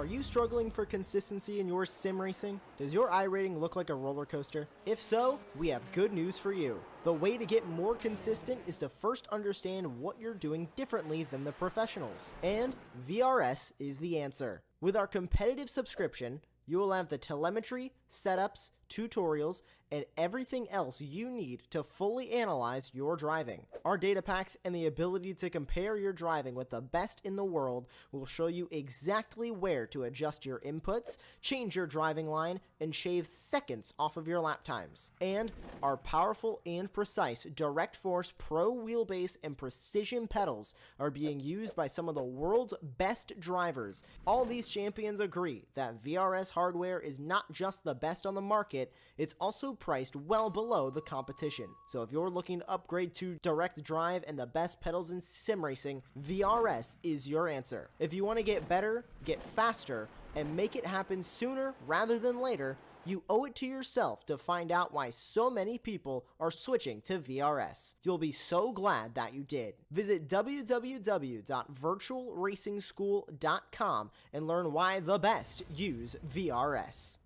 Are you struggling for consistency in your sim racing? Does your iRating look like a roller coaster? If so, we have good news for you. The way to get more consistent is to first understand what you're doing differently than the professionals. And VRS is the answer. With our competitive subscription, you will have the telemetry, setups, tutorials, and everything else you need to fully analyze your driving. Our data packs and the ability to compare your driving with the best in the world will show you exactly where to adjust your inputs, change your driving line, and shave seconds off of your lap times. And our powerful and precise Direct Force Pro wheelbase and precision pedals are being used by some of the world's best drivers. All these champions agree that VRS hardware is not just the best on the market, it's also priced well below the competition. So if you're looking to upgrade to direct drive and the best pedals in sim racing, VRS is your answer. If you want to get better, get faster, and make it happen sooner rather than later, you owe it to yourself to find out why so many people are switching to VRS. You'll be so glad that you did. Visit www.virtualracingschool.com and learn why the best use VRS.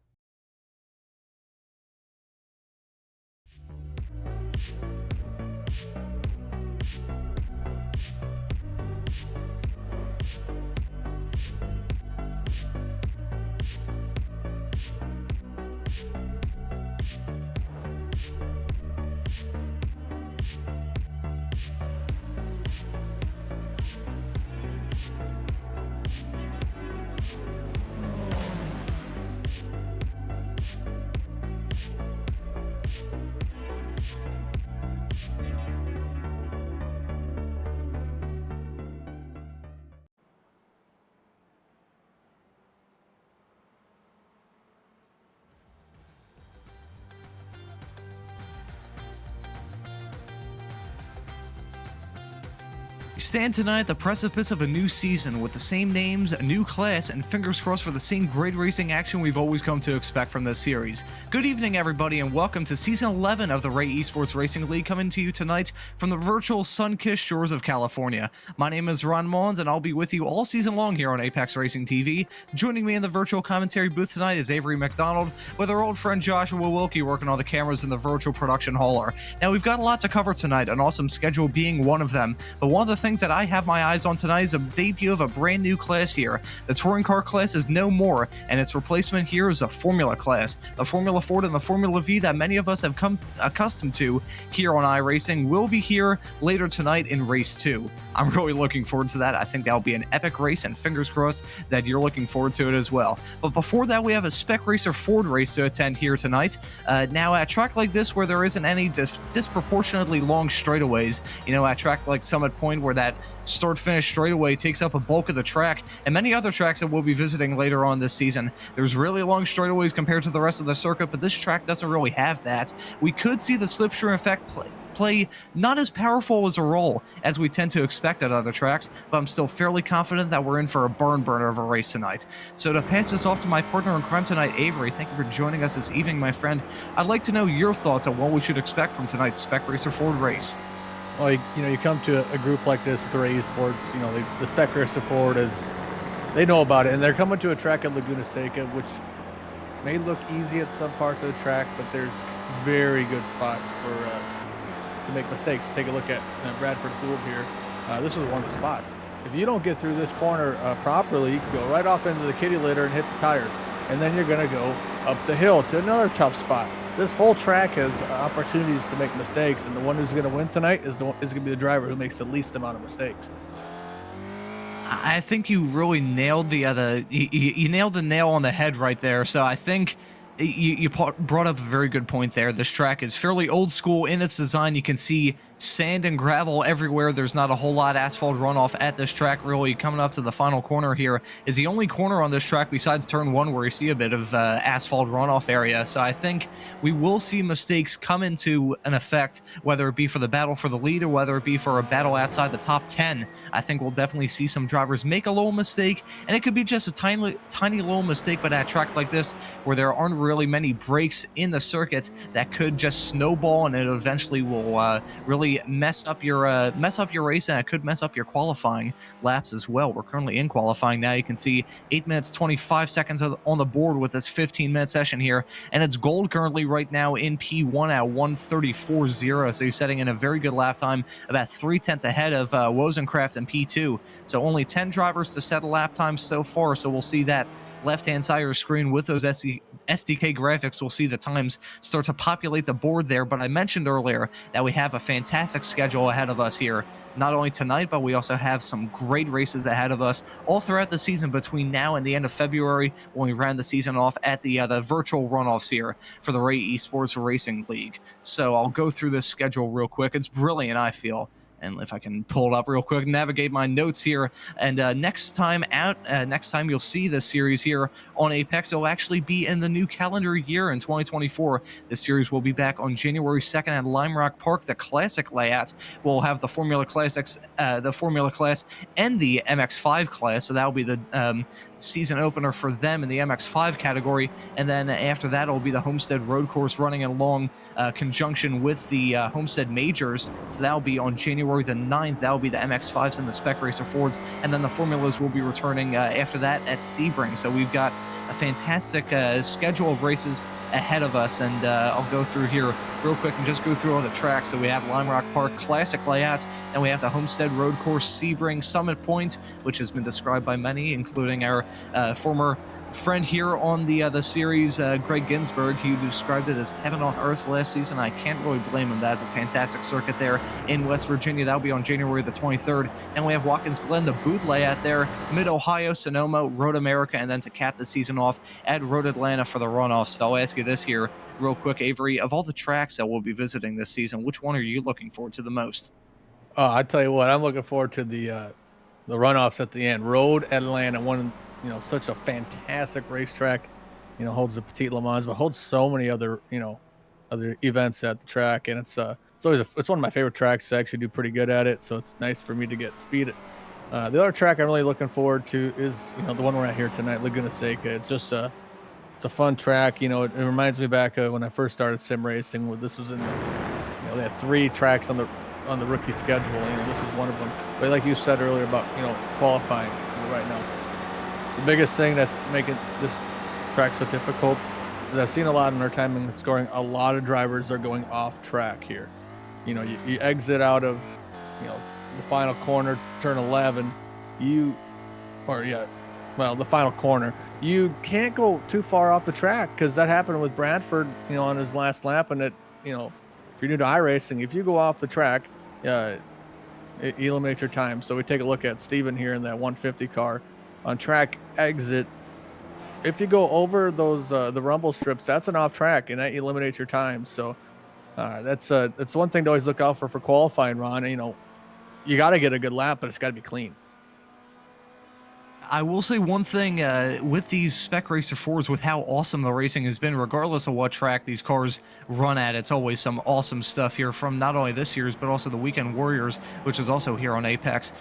You stand tonight at the precipice of a new season with the same names, a new class, and fingers crossed for the same great racing action we've always come to expect from this series. Good evening, everybody, and welcome to Season 11 of the Ray Esports Racing League, coming to you tonight from the virtual sun-kissed shores of California. My name is Ron Mullins, and I'll be with you all season long here on Apex Racing TV. Joining me in the virtual commentary booth tonight is Avery McDonald, with our old friend Joshua Wilkie working on the cameras in the virtual production hauler. Now, we've got a lot to cover tonight, an awesome schedule being one of them, but one of the things that I have my eyes on tonight is a debut of a brand new class here. The touring car class is no more, and its replacement here is a Formula class. The Formula Ford and the Formula V that many of us have come accustomed to here on iRacing will be here later tonight in Race 2. I'm really looking forward to that. I think that'll be an epic race, and fingers crossed that you're looking forward to it as well. But before that, we have a Spec Racer Ford race to attend here tonight. Now, at a track like this where there isn't any disproportionately long straightaways, you know, at tracks like Summit Point where that start-finish straightaway takes up a bulk of the track, and many other tracks that we'll be visiting later on this season, there's really long straightaways compared to the rest of the circuit, but this track doesn't really have that. We could see the slipstream effect play not as powerful as a role as we tend to expect at other tracks, but I'm still fairly confident that we're in for a burner of a race tonight. So to pass this off to my partner in crime tonight, Avery, thank you for joining us this evening, my friend. I'd like to know your thoughts on what we should expect from tonight's Spec Racer Ford race. Well, you come to a group like this with the Ray Esports, the Spec Racer Ford they know about it, and they're coming to a track at Laguna Seca, which may look easy at some parts of the track, but there's very good spots to make mistakes. Take a look at Bradford Gould here. This is one of the spots. If you don't get through this corner properly, you can go right off into the kitty litter and hit the tires, and then you're going to go up the hill to another tough spot. This whole track has opportunities to make mistakes, and the one who's going to win tonight is going to be the driver who makes the least amount of mistakes. I think you really nailed you nailed the nail on the head right there. So I think you brought up a very good point there. This track is fairly old school in its design. You can see sand and gravel everywhere. There's not a whole lot of asphalt runoff at this track, really. Coming up to the final corner here is the only corner on this track besides turn 1 where you see a bit of asphalt runoff area. So I think we will see mistakes come into an effect, whether it be for the battle for the lead or whether it be for a battle outside the top 10. I think we'll definitely see some drivers make a little mistake, and it could be just a tiny little mistake, but at a track like this where there aren't really many breaks in the circuit, that could just snowball, and it eventually will really mess up your race, and it could mess up your qualifying laps as well. We're currently in qualifying now. You can see 8 minutes 25 seconds on the board with this 15-minute session here, and it's gold currently right now in P1 at 1:34.0. So he's setting in a very good lap time, about 0.3 ahead of Wozencraft in P2. So only 10 drivers to set a lap time so far. So we'll see that left-hand side of your screen with those SDK graphics. We'll see the times start to populate the board there. But I mentioned earlier that we have a fantastic schedule ahead of us here, not only tonight, but we also have some great races ahead of us all throughout the season between now and the end of February, when we round the season off at the virtual runoffs here for the Ray Esports Racing League. So I'll go through this schedule real quick. It's brilliant, I feel. And if I can pull it up real quick, navigate my notes here. And next time you'll see this series here on Apex, it'll actually be in the new calendar year in 2024. This series will be back on January 2nd at Lime Rock Park. The classic layout will have the Formula Classics, the Formula class, and the MX5 class. So that'll be the season opener for them in the MX5 category. And then after that, it'll be the Homestead Road Course running along conjunction with the Homestead Majors. So that'll be on January the 9th. That'll be the MX5s and the Spec Racer Fords. And then the Formulas will be returning after that at Sebring. So we've got a fantastic schedule of races ahead of us, and I'll go through here real quick and just go through all the tracks. So we have Lime Rock Park classic layouts, and we have the Homestead Road Course, Sebring, Summit Point, which has been described by many, including our former friend here on the series, Greg Ginsberg. He described it as heaven on earth last season. I can't really blame him. That's a fantastic circuit there in West Virginia. That'll be on January the 23rd. And we have Watkins Glen, the boot layout there, Mid-Ohio, Sonoma, Road America, and then to cap the season off at Road Atlanta for the runoff. So I'll ask you this here real quick, Avery. Of all the tracks that we'll be visiting this season, which one are you looking forward to the most? I tell you what, I'm looking forward to the runoffs at the end. Road Atlanta, such a fantastic racetrack. Holds the Petit Le Mans, but holds so many other events at the track, and it's it's one of my favorite tracks. I actually do pretty good at it, so it's nice for me to get speed. The other track I'm really looking forward to is the one we're at here tonight, Laguna Seca. It's a fun track. It reminds me back when I first started sim racing. This was in they had 3 tracks on the rookie schedule. This was one of them. But like you said earlier about qualifying right now, the biggest thing that's making this track so difficult is I've seen a lot in our timing and scoring. A lot of drivers are going off track here. You exit out of the final corner, turn 11. The final corner. You can't go too far off the track because that happened with Bradford, on his last lap. And if you're new to iRacing, if you go off the track, it eliminates your time. So we take a look at Steven here in that 150 car on track exit. If you go over those the rumble strips, that's an off track, and that eliminates your time. So that's one thing to always look out for qualifying, Ron. You got to get a good lap, but it's got to be clean. I will say one thing with these Spec Racer Fords, with how awesome the racing has been, regardless of what track these cars run at, it's always some awesome stuff here from not only this year's, but also the Weekend Warriors, which is also here on Apex.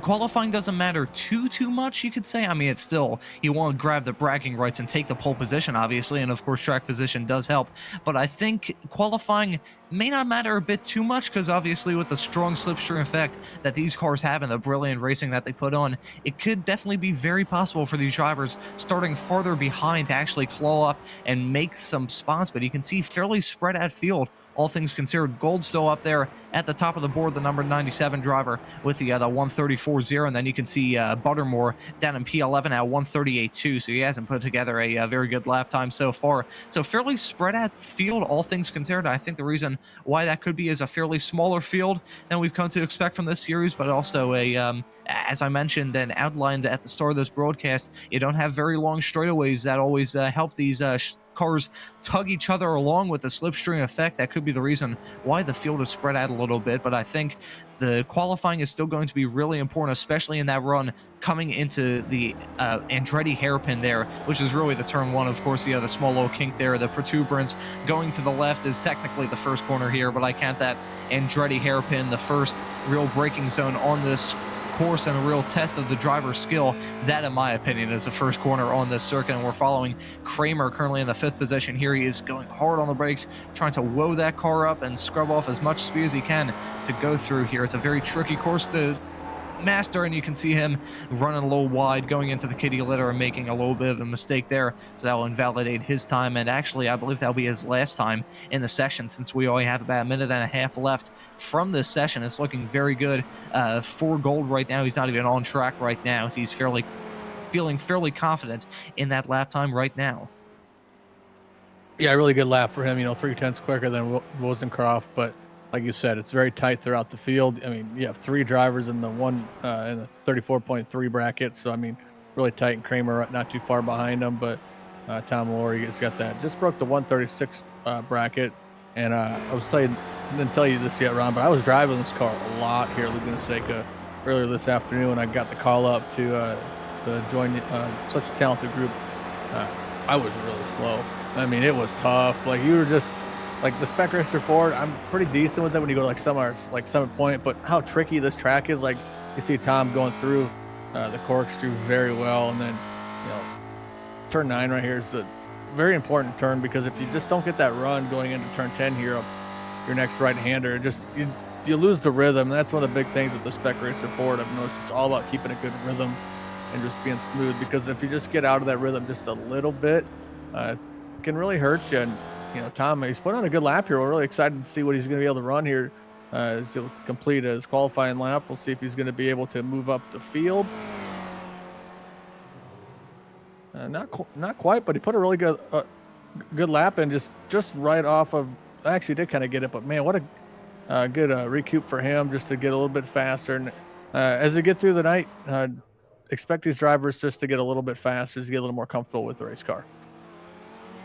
Qualifying doesn't matter too much, you could say. I mean, it's still, you want to grab the bragging rights and take the pole position, obviously, and of course track position does help, but I think qualifying may not matter a bit too much, because obviously with the strong slipstream effect that these cars have and the brilliant racing that they put on, it could definitely be very possible for these drivers starting farther behind to actually claw up and make some spots. But you can see fairly spread out field, all things considered. Gold still up there at the top of the board, the number 97 driver with the 134.0, and then you can see Buttermore down in P11 at 138.2, so he hasn't put together a very good lap time so far. So fairly spread out field, all things considered. I think the reason why that could be is a fairly smaller field than we've come to expect from this series, but also as I mentioned and outlined at the start of this broadcast, you don't have very long straightaways that always help these cars tug each other along with the slipstream effect. That could be the reason why the field is spread out a little bit, but I think the qualifying is still going to be really important, especially in that run coming into the Andretti hairpin there, which is really the turn 1. Of course, the small little kink there, the protuberance going to the left is technically the first corner here, but I count that Andretti hairpin the first real braking zone on this course and a real test of the driver's skill. That, in my opinion, is the first corner on this circuit, and we're following Kramer currently in the 5th position here. He is going hard on the brakes, trying to woe that car up and scrub off as much speed as he can to go through here. It's a very tricky course to master, and you can see him running a little wide going into the kitty litter and making a little bit of a mistake there, so that will invalidate his time, and actually I believe that'll be his last time in the session, since we only have about a minute and a half left from this session. It's looking very good for Gold right now. He's not even on track right now, so he's feeling fairly confident in that lap time right now. Yeah, really good lap for him. 3/10 quicker than Rosencroft, but like you said, it's very tight throughout the field. I mean, you have 3 drivers in the in the 34.3 bracket, so I mean, really tight. And Kramer not too far behind him, but Tom Lowry has got that. Just broke the 136 bracket, and I didn't tell you this yet, Ron, but I was driving this car a lot here at Laguna Seca earlier this afternoon. I got the call up to join such a talented group. I was really slow. I mean, it was tough. Like, you were just like the Spec Racer Ford, I'm pretty decent with it when you go to like Summit Point, but how tricky this track is. Like, you see Tom going through the corkscrew very well, and then turn 9 right here is a very important turn, because if you just don't get that run going into turn 10 here, your next right-hander, you lose the rhythm. And that's one of the big things with the Spec Racer Ford. I've noticed it's all about keeping a good rhythm and just being smooth, because if you just get out of that rhythm just a little bit, it can really hurt you. And Tom, he's put on a good lap here. We're really excited to see what he's going to be able to run here as he'll complete his qualifying lap. We'll see if he's going to be able to move up the field. Not quite, but he put a really good lap in, just right off of. I actually did kind of get it, but man, what a good recoup for him, just to get a little bit faster. And as they get through the night, expect these drivers just to get a little bit faster, to get a little more comfortable with the race car.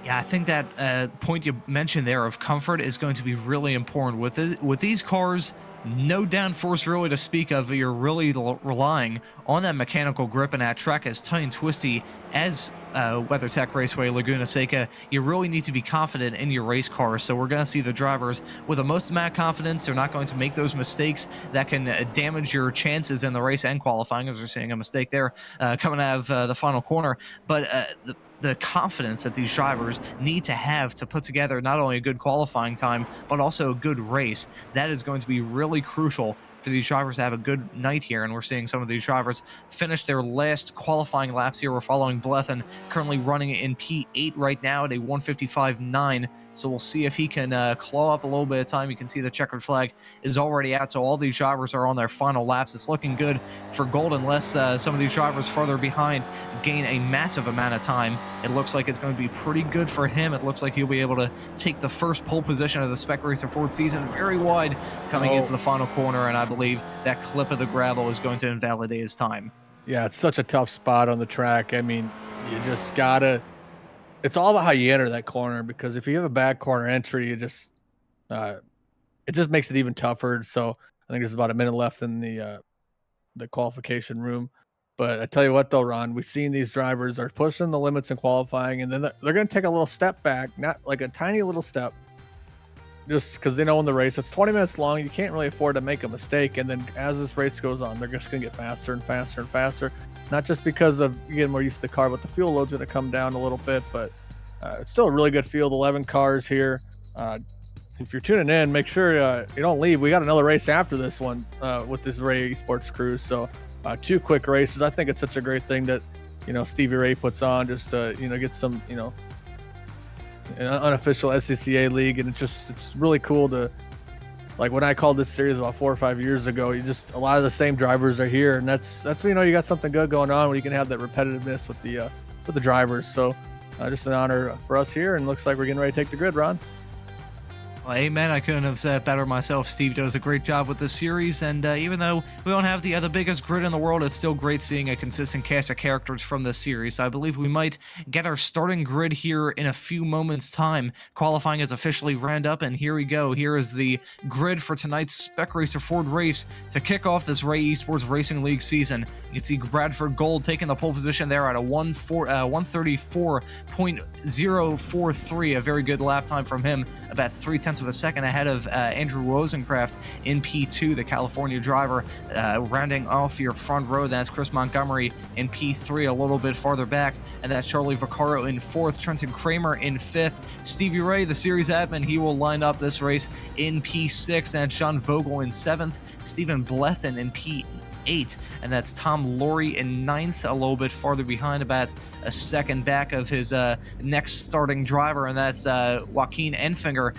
Yeah, I think that point you mentioned there of comfort is going to be really important. With these cars, no downforce really to speak of. You're really relying on that mechanical grip, and that track as tight and twisty as WeatherTech Raceway Laguna Seca. You really need to be confident in your race car. So we're going to see the drivers with the most amount of confidence. They're not going to make those mistakes that can damage your chances in the race and qualifying, as we're seeing a mistake there coming out of the final corner. But the confidence that these drivers need to have to put together not only a good qualifying time, but also a good race, that is going to be really crucial for these drivers to have a good night here. And we're seeing some of these drivers finish their last qualifying laps here. We're following Blethen, currently running in P8 right now at a 155.9. So we'll see if he can claw up a little bit of time. You can see the checkered flag is already out, so all these drivers are on their final laps. It's looking good for Gold unless some of these drivers further behind gain a massive amount of time. It looks like it's going to be pretty good for him. It looks like he'll be able to take the first pole position of the Spec Racer Ford season, very wide coming into the final corner, and I believe that clip of the gravel is going to invalidate his time. Yeah, it's such a tough spot on the track. I mean, you just gotta, it's all about how you enter that corner, because if you have a bad corner entry, it just makes it even tougher. So I think there's about a minute left in the qualification room. But I tell you what, though, Ron, we've seen these drivers are pushing the limits in qualifying, and then they're going to take a little step back, not like a tiny little step, just because they know in the race it's 20 minutes long. You can't really afford to make a mistake. And then as this race goes on, they're just going to get faster and faster and faster. Not just because of you getting more used to the car, but the fuel load's going to come down a little bit. But it's still a really good field, 11 cars here. If you're tuning in, make sure you don't leave. We got another race after this one with this Ray Esports crew. So 2 quick races. I think it's such a great thing that, Stevie Ray puts on just to, get some, an unofficial SCCA league. And it's really cool to, like when I called this series about 4 or 5 years ago, a lot of the same drivers are here. And that's when, you got something good going on, when you can have that repetitiveness with the drivers. So just an honor for us here. And looks like we're getting ready to take the grid, Ron. Well, amen. I couldn't have said it better myself. Steve does a great job with this series, and even though we don't have the biggest grid in the world, it's still great seeing a consistent cast of characters from this series. I believe we might get our starting grid here in a few moments' time. Qualifying is officially round up, and here we go. Here is the grid for tonight's Spec Racer Ford race to kick off this Ray Esports Racing League season. You can see Bradford Gold taking the pole position there at a 134.043, a very good lap time from him, about 0.3 of a second ahead of Andrew Rosencraft in P2, the California driver. Rounding off your front row, that's Chris Montgomery in P3, a little bit farther back, and that's Charlie Vaccaro in 4th, Trenton Kramer in 5th. Stevie Ray, the series admin, he will line up this race in P6, and that's John Vogel in 7th, Stephen Blethen in P8, and that's Tom Laurie in 9th, a little bit farther behind, about a second back of his next starting driver, and that's Joaquin Enfinger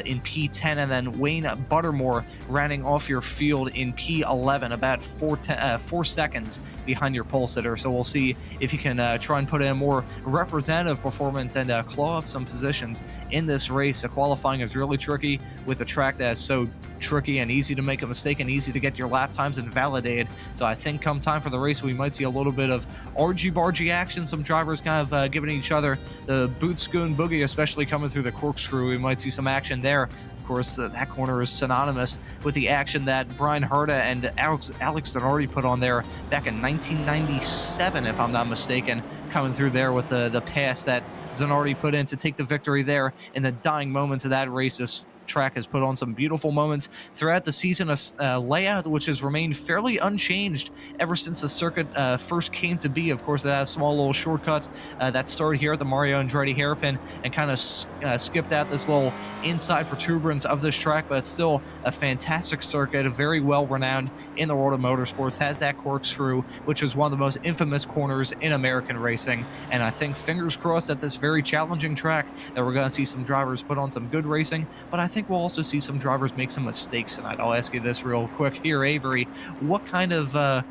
in P10, and then Wayne Buttermore rounding off your field in P11, about 4 seconds behind your pole sitter. So we'll see if you can try and put in a more representative performance and claw up some positions in this race. The qualifying is really tricky with a track that is so tricky and easy to make a mistake and easy to get your lap times invalidated. So I think come time for the race, we might see a little bit of argy-bargy action, some drivers kind of giving each other the boot scoon boogie, especially coming through the corkscrew. We might see some action there. Of course, that corner is synonymous with the action that Brian Herta and Alex Zanardi put on there back in 1997, if I'm not mistaken, coming through there with the pass that Zanardi put in to take the victory there in the dying moments of that race. This track has put on some beautiful moments throughout the season, a layout which has remained fairly unchanged ever since the circuit first came to be. Of course, it has small little shortcuts that started here at the Mario Andretti hairpin and kind of skipped out this little inside protuberance of this track, but it's still a fantastic circuit, very well renowned in the world of motorsports, has that corkscrew, which is one of the most infamous corners in American racing. And I think, fingers crossed, at this very challenging track that we're going to see some drivers put on some good racing, but I think we'll also see some drivers make some mistakes tonight. I'll ask you this real quick here, Avery. What kind of a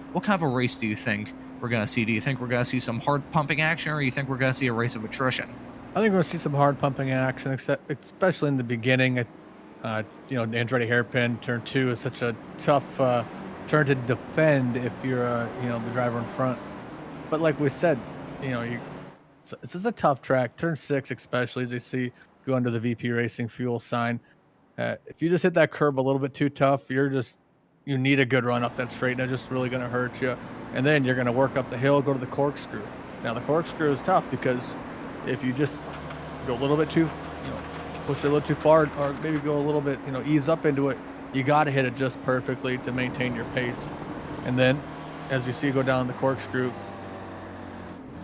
race do you think we're going to see? Do you think we're going to see some hard pumping action, or do you think we're going to see a race of attrition? I think we're going to see some hard pumping action, especially in the beginning. Andretti hairpin turn 2 is such a tough turn to defend if you're the driver in front. But like we said, this is a tough track. Turn 6, especially, as you see, go under the VP Racing fuel sign. If you just hit that curb a little bit too tough, you need a good run up that straight, and it's just really going to hurt you. And then you're going to work up the hill, go to the corkscrew. Now the corkscrew is tough because if you just go a little bit too, push it a little too far, or maybe go a little bit, ease up into it, you got to hit it just perfectly to maintain your pace. And then, as you see, go down the corkscrew.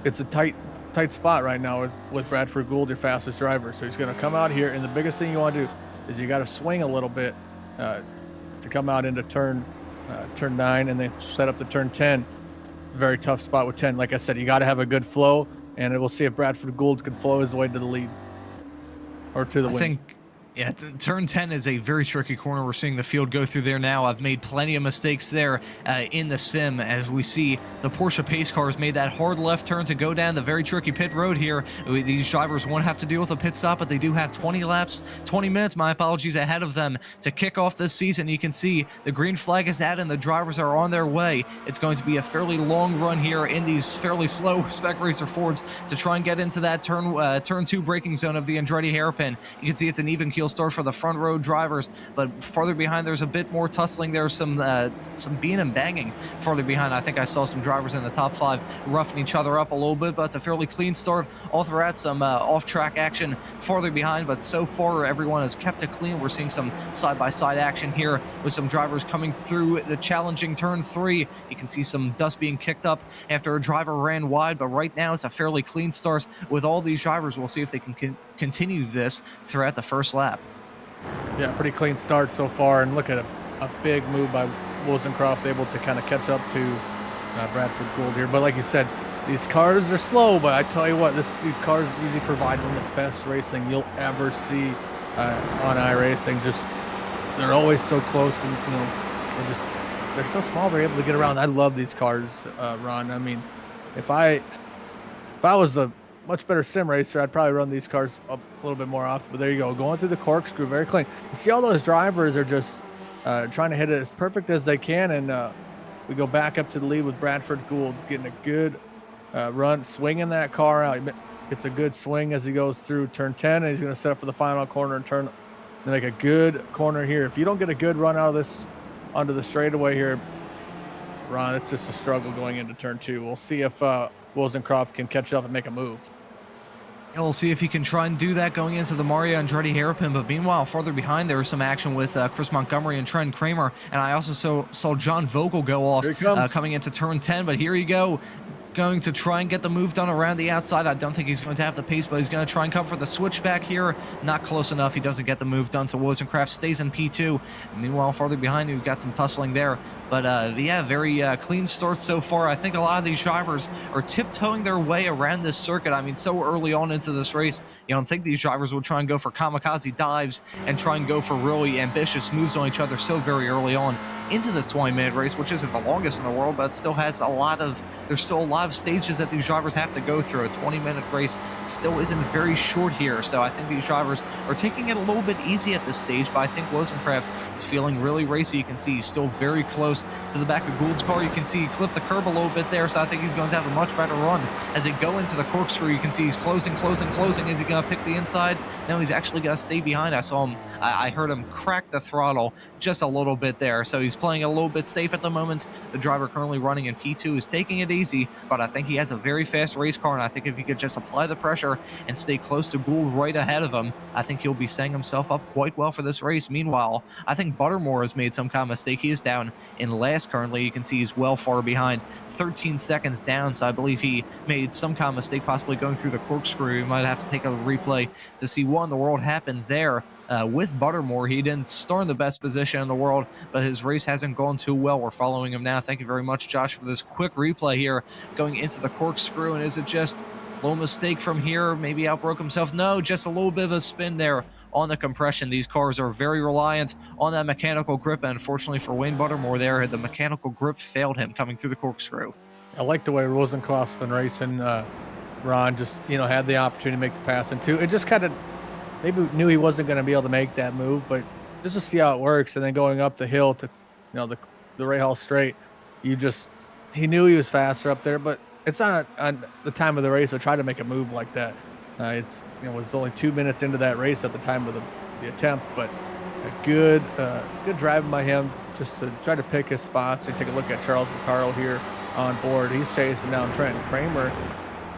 It's a tight spot right now with Bradford Gould, your fastest driver. So he's going to come out here, and the biggest thing you want to do is you got to swing a little bit to come out into turn 9, and then set up the turn 10. Very tough spot with 10. Like I said, you got to have a good flow, and we'll see if Bradford Gould can flow his way to the lead or to the win. I think, yeah, turn 10 is a very tricky corner. We're seeing the field go through there now. I've made plenty of mistakes there in the sim, as we see the Porsche pace cars made that hard left turn to go down the very tricky pit road here. These drivers won't have to deal with a pit stop, but they do have 20 minutes, my apologies, ahead of them to kick off this season. You can see the green flag is out and the drivers are on their way. It's going to be a fairly long run here in these fairly slow Spec Racer Fords to try and get into that turn 2 braking zone of the Andretti hairpin. You can see it's an even keel start for the front row drivers, but farther behind there's a bit more tussling. There's some being and banging farther behind. I think I saw some drivers in the top 5 roughing each other up a little bit, but it's a fairly clean start all throughout. Some off-track action farther behind, but so far everyone has kept it clean. We're seeing some side-by-side action here with some drivers coming through the challenging turn 3. You can see some dust being kicked up after a driver ran wide, but right now it's a fairly clean start with all these drivers. We'll see if they can continue this throughout the first lap. Yeah, pretty clean start so far, and look at a big move by Wozencroft, able to kind of catch up to Bradford Gould here. But like you said, these cars are slow, but I tell you what, these cars usually provide one of the best racing you'll ever see on iRacing. Just they're always so close, and they're so small, they're able to get around. I love these cars, Ron. I mean, if I was a much better sim racer, I'd probably run these cars up a little bit more often. But there you go, going through the corkscrew, very clean. You see all those drivers are just trying to hit it as perfect as they can, and we go back up to the lead with Bradford Gould getting a good run, swinging that car out. It's a good swing as he goes through turn 10, and he's going to set up for the final corner and turn to make a good corner here. If you don't get a good run out of this onto the straightaway here, Ron, it's just a struggle going into turn 2. We'll see if Wozencroft can catch up and make a move. Yeah, we'll see if he can try and do that going into the Mario Andretti hairpin. But meanwhile, farther behind, there was some action with Chris Montgomery and Trent Kramer. And I also saw John Vogel go off coming into turn 10. But here you go, going to try and get the move done around the outside. I don't think he's going to have the pace, but he's going to try and come for the switchback here. Not close enough. He doesn't get the move done, so Wozencraft stays in P2. Meanwhile, farther behind, we've got some tussling there. But yeah, very clean start so far. I think a lot of these drivers are tiptoeing their way around this circuit. I mean, so early on into this race, you don't think these drivers would try and go for kamikaze dives and try and go for really ambitious moves on each other so very early on into this 20-minute race, which isn't the longest in the world, but still has there's still a lot of stages that these drivers have to go through. A 20-minute race still isn't very short here, so I think these drivers are taking it a little bit easy at this stage, but I think Wozencraft is feeling really racy. You can see he's still very close to the back of Gould's car. You can see he clipped the curb a little bit there, so I think he's going to have a much better run. As they go into the corkscrew, you can see he's closing. Is he going to pick the inside? No, he's actually going to stay behind. I heard him crack the throttle just a little bit there, so he's playing a little bit safe at the moment. The driver currently running in P2 is taking it easy, but I think he has a very fast race car, and I think if he could just apply the pressure and stay close to Gould right ahead of him, I think he'll be setting himself up quite well for this race. Meanwhile, I think Buttermore has made some kind of mistake. He is down in last currently. You can see he's well far behind, 13 seconds down, so I believe he made some kind of mistake, possibly going through the corkscrew. You might have to take a replay to see what in the world happened there. With Buttermore, he didn't start in the best position in the world, but his race hasn't gone too well. We're following him now. Thank you very much, Josh, for this quick replay here going into the corkscrew. And is it just a little mistake from here? Maybe outbroke himself? No, just a little bit of a spin there on the compression. These cars are very reliant on that mechanical grip, and unfortunately for Wayne Buttermore there, the mechanical grip failed him coming through the corkscrew. I like the way Wozencroft's been racing. Ron just, had the opportunity to make the pass into. It just kind of maybe knew he wasn't going to be able to make that move, but just to see how it works, and then going up the hill to, the Rahal straight, he knew he was faster up there, but it's not on the time of the race to try to make a move like that. It was only 2 minutes into that race at the time of the attempt, but A good driving by him just to try to pick his spots. And take a look at Charles Ricardo here on board. He's chasing down Trent Kramer.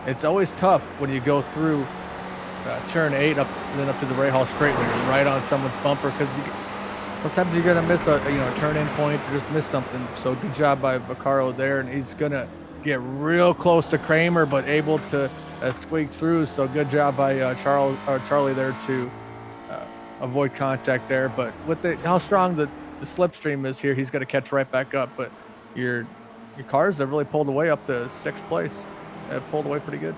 It's always tough when you go through turn 8 up and then up to the Rahal straight when you're right on someone's bumper, because sometimes you're gonna miss a turn-in point or just miss something. So good job by Vaccaro there, and he's gonna get real close to Kramer, but able to squeak through. So good job by Charlie there to avoid contact there. But with how strong the slipstream is here, he's gonna catch right back up. But your cars have really pulled away up to 6th place. Pulled away pretty good.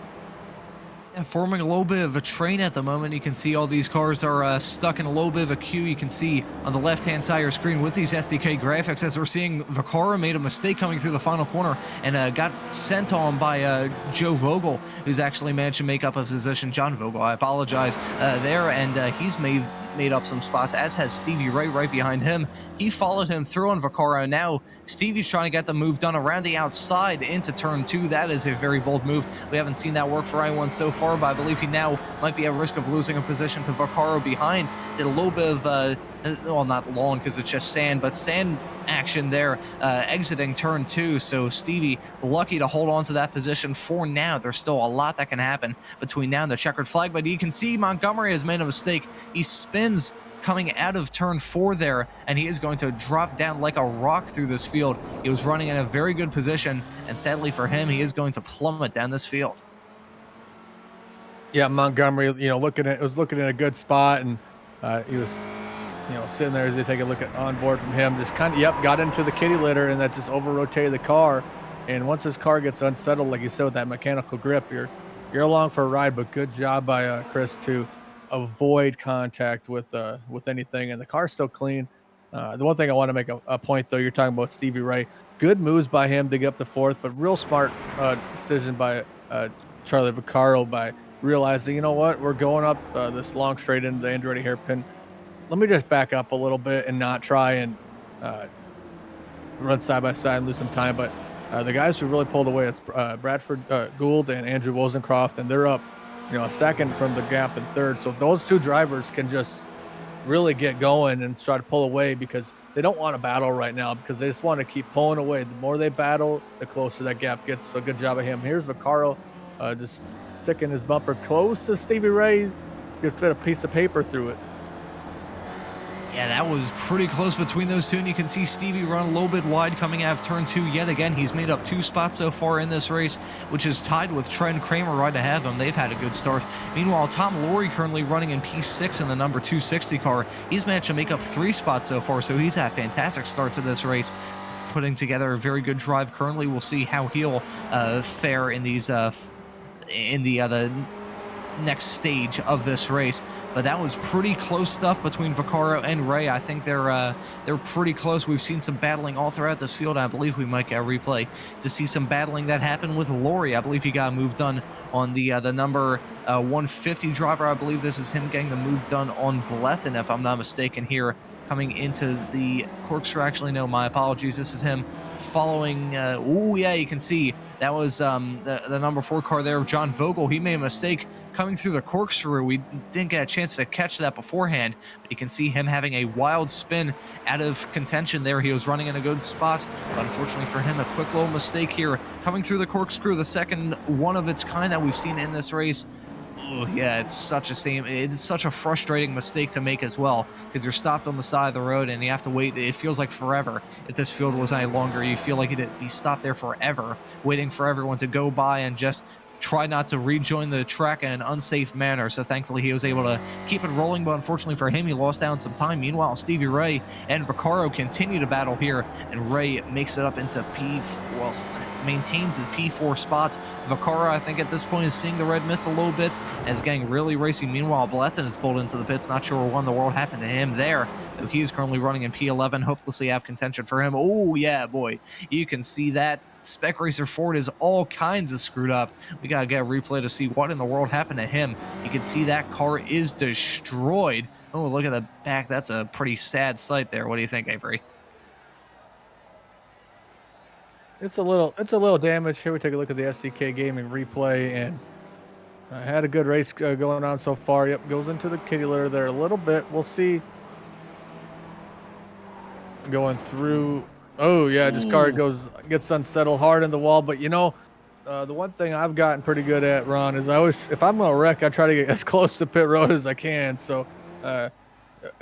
Yeah, forming a little bit of a train at the moment. You can see all these cars are stuck in a little bit of a queue. You can see on the left-hand side of your screen with these SDK graphics, as we're seeing Vaccaro made a mistake coming through the final corner and got sent on by Joe Vogel, who's actually managed to make up a position. John Vogel, I apologize, there, and he's made up some spots, as has Stevie Ray right behind him. He followed him through on Vaccaro. Now Stevie's trying to get the move done around the outside into turn 2. That is a very bold move. We haven't seen that work for anyone so far, but I believe he now might be at risk of losing a position to Vaccaro behind. Did a little bit of well, not long because it's just sand, but sand action there exiting turn 2. So Stevie lucky to hold on to that position for now. There's still a lot that can happen between now and the checkered flag, but you can see Montgomery has made a mistake. He spins coming out of turn 4 there, and he is going to drop down like a rock through this field. He was running in a very good position, and sadly for him, he is going to plummet down this field. Yeah, Montgomery, was looking in a good spot, and he was sitting there as they take a look at on board from him. Just kind of, got into the kitty litter, and that just over-rotated the car. And once his car gets unsettled, like you said, with that mechanical grip, you're along for a ride. But good job by Chris to avoid contact with anything, and the car's still clean. The one thing I want to make a point, though, you're talking about Stevie Ray. Good moves by him to get up to 4th, but real smart decision by Charlie Vaccaro by realizing, you know what, we're going up this long straight into the Andretti hairpin. Let me just back up a little bit and not try and run side by side and lose some time. But the guys who really pulled away, it's Bradford Gould and Andrew Wozencroft, and they're up, a second from the gap in 3rd. So those two drivers can just really get going and try to pull away, because they don't want to battle right now, because they just want to keep pulling away. The more they battle, the closer that gap gets. So good job of him. Here's Vaccaro just sticking his bumper close to Stevie Ray. Could fit a piece of paper through it. Yeah, that was pretty close between those two, and you can see Stevie run a little bit wide coming out of turn 2 yet again. He's made up 2 spots so far in this race, which is tied with Trent Kramer right ahead of him. They've had a good start. Meanwhile, Tom Laurie currently running in P6 in the number 260 car. He's managed to make up 3 spots so far, so he's had a fantastic start to this race, putting together a very good drive. Currently, we'll see how he'll fare in these in the next stage of this race. But that was pretty close stuff between Vaccaro and Ray. I think they're pretty close. We've seen some battling all throughout this field. I believe we might get a replay to see some battling that happened with Laurie. I believe he got a move done on the number 150 driver. I believe this is him getting the move done on Blethen, if I'm not mistaken, here coming into the corkscrew. Actually, no, my apologies. This is him following. Oh, yeah, you can see that was the number 4 car there of John Vogel. He made a mistake coming through the corkscrew. We didn't get a chance to catch that beforehand, but you can see him having a wild spin out of contention there. He was running in a good spot, but unfortunately for him, a quick little mistake here coming through the corkscrew, the second one of its kind that we've seen in this race. Oh, yeah, it's such a frustrating mistake to make as well, because you're stopped on the side of the road and you have to wait. It feels like forever. If this field was any longer, you feel like it'd be stopped there forever, waiting for everyone to go by and just try not to rejoin the track in an unsafe manner. So thankfully he was able to keep it rolling, but unfortunately for him, he lost down some time. Meanwhile, Stevie Ray and Vaccaro continue to battle here, and Ray makes it up into maintains his P4 spot. Vaccaro, I think at this point, is seeing the red mist a little bit and is getting really racing. Meanwhile, Blethen is pulled into the pits. Not sure what in the world happened to him there. So he is currently running in P11. Hopelessly have contention for him. Oh, yeah, boy. You can see that Spec Racer Ford is all kinds of screwed up. We got to get a replay to see what in the world happened to him. You can see that car is destroyed. Oh, look at the back. That's a pretty sad sight there. What do you think, Avery? It's a little damage. Here we take a look at the SDK Gaming replay, and had a good race going on so far. Yep, goes into the kitty litter there a little bit. We'll see going through. Oh yeah, just car gets unsettled hard in the wall. But you know, the one thing I've gotten pretty good at, Ron, is I always, if I'm gonna wreck, I try to get as close to pit road as I can. So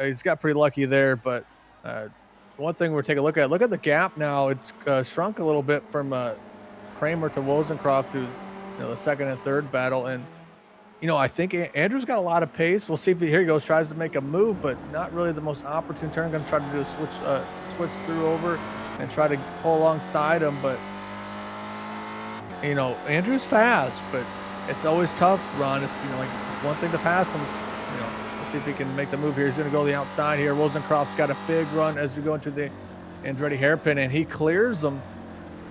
he's got pretty lucky there. But one thing we're taking a look at the gap now. It's shrunk a little bit from Kramer to Wozencroft, who's the second and third battle. And I think Andrew's got a lot of pace. We'll see if here he goes, tries to make a move, but not really the most opportune turn. Going to try to do a switch through over and try to pull alongside him. But Andrew's fast, but it's always tough, Ron. It's like one thing to pass him. We'll see if he can make the move here. He's going to go the outside here. Wozencroft's got a big run as we go into the Andretti hairpin, and he clears them.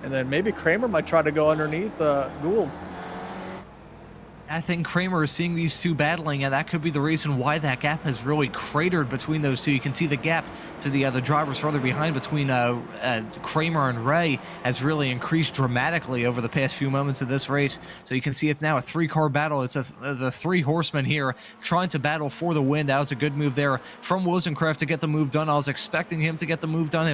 And then maybe Kramer might try to go underneath Gould. I think Kramer is seeing these two battling, and that could be the reason why that gap has really cratered between those two. You can see the gap to the other drivers further behind between Kramer and Ray has really increased dramatically over the past few moments of this race. So you can see it's now a three-car battle. It's the three horsemen here trying to battle for the win. That was a good move there from Wozencroft to get the move done. I was expecting him to get the move done.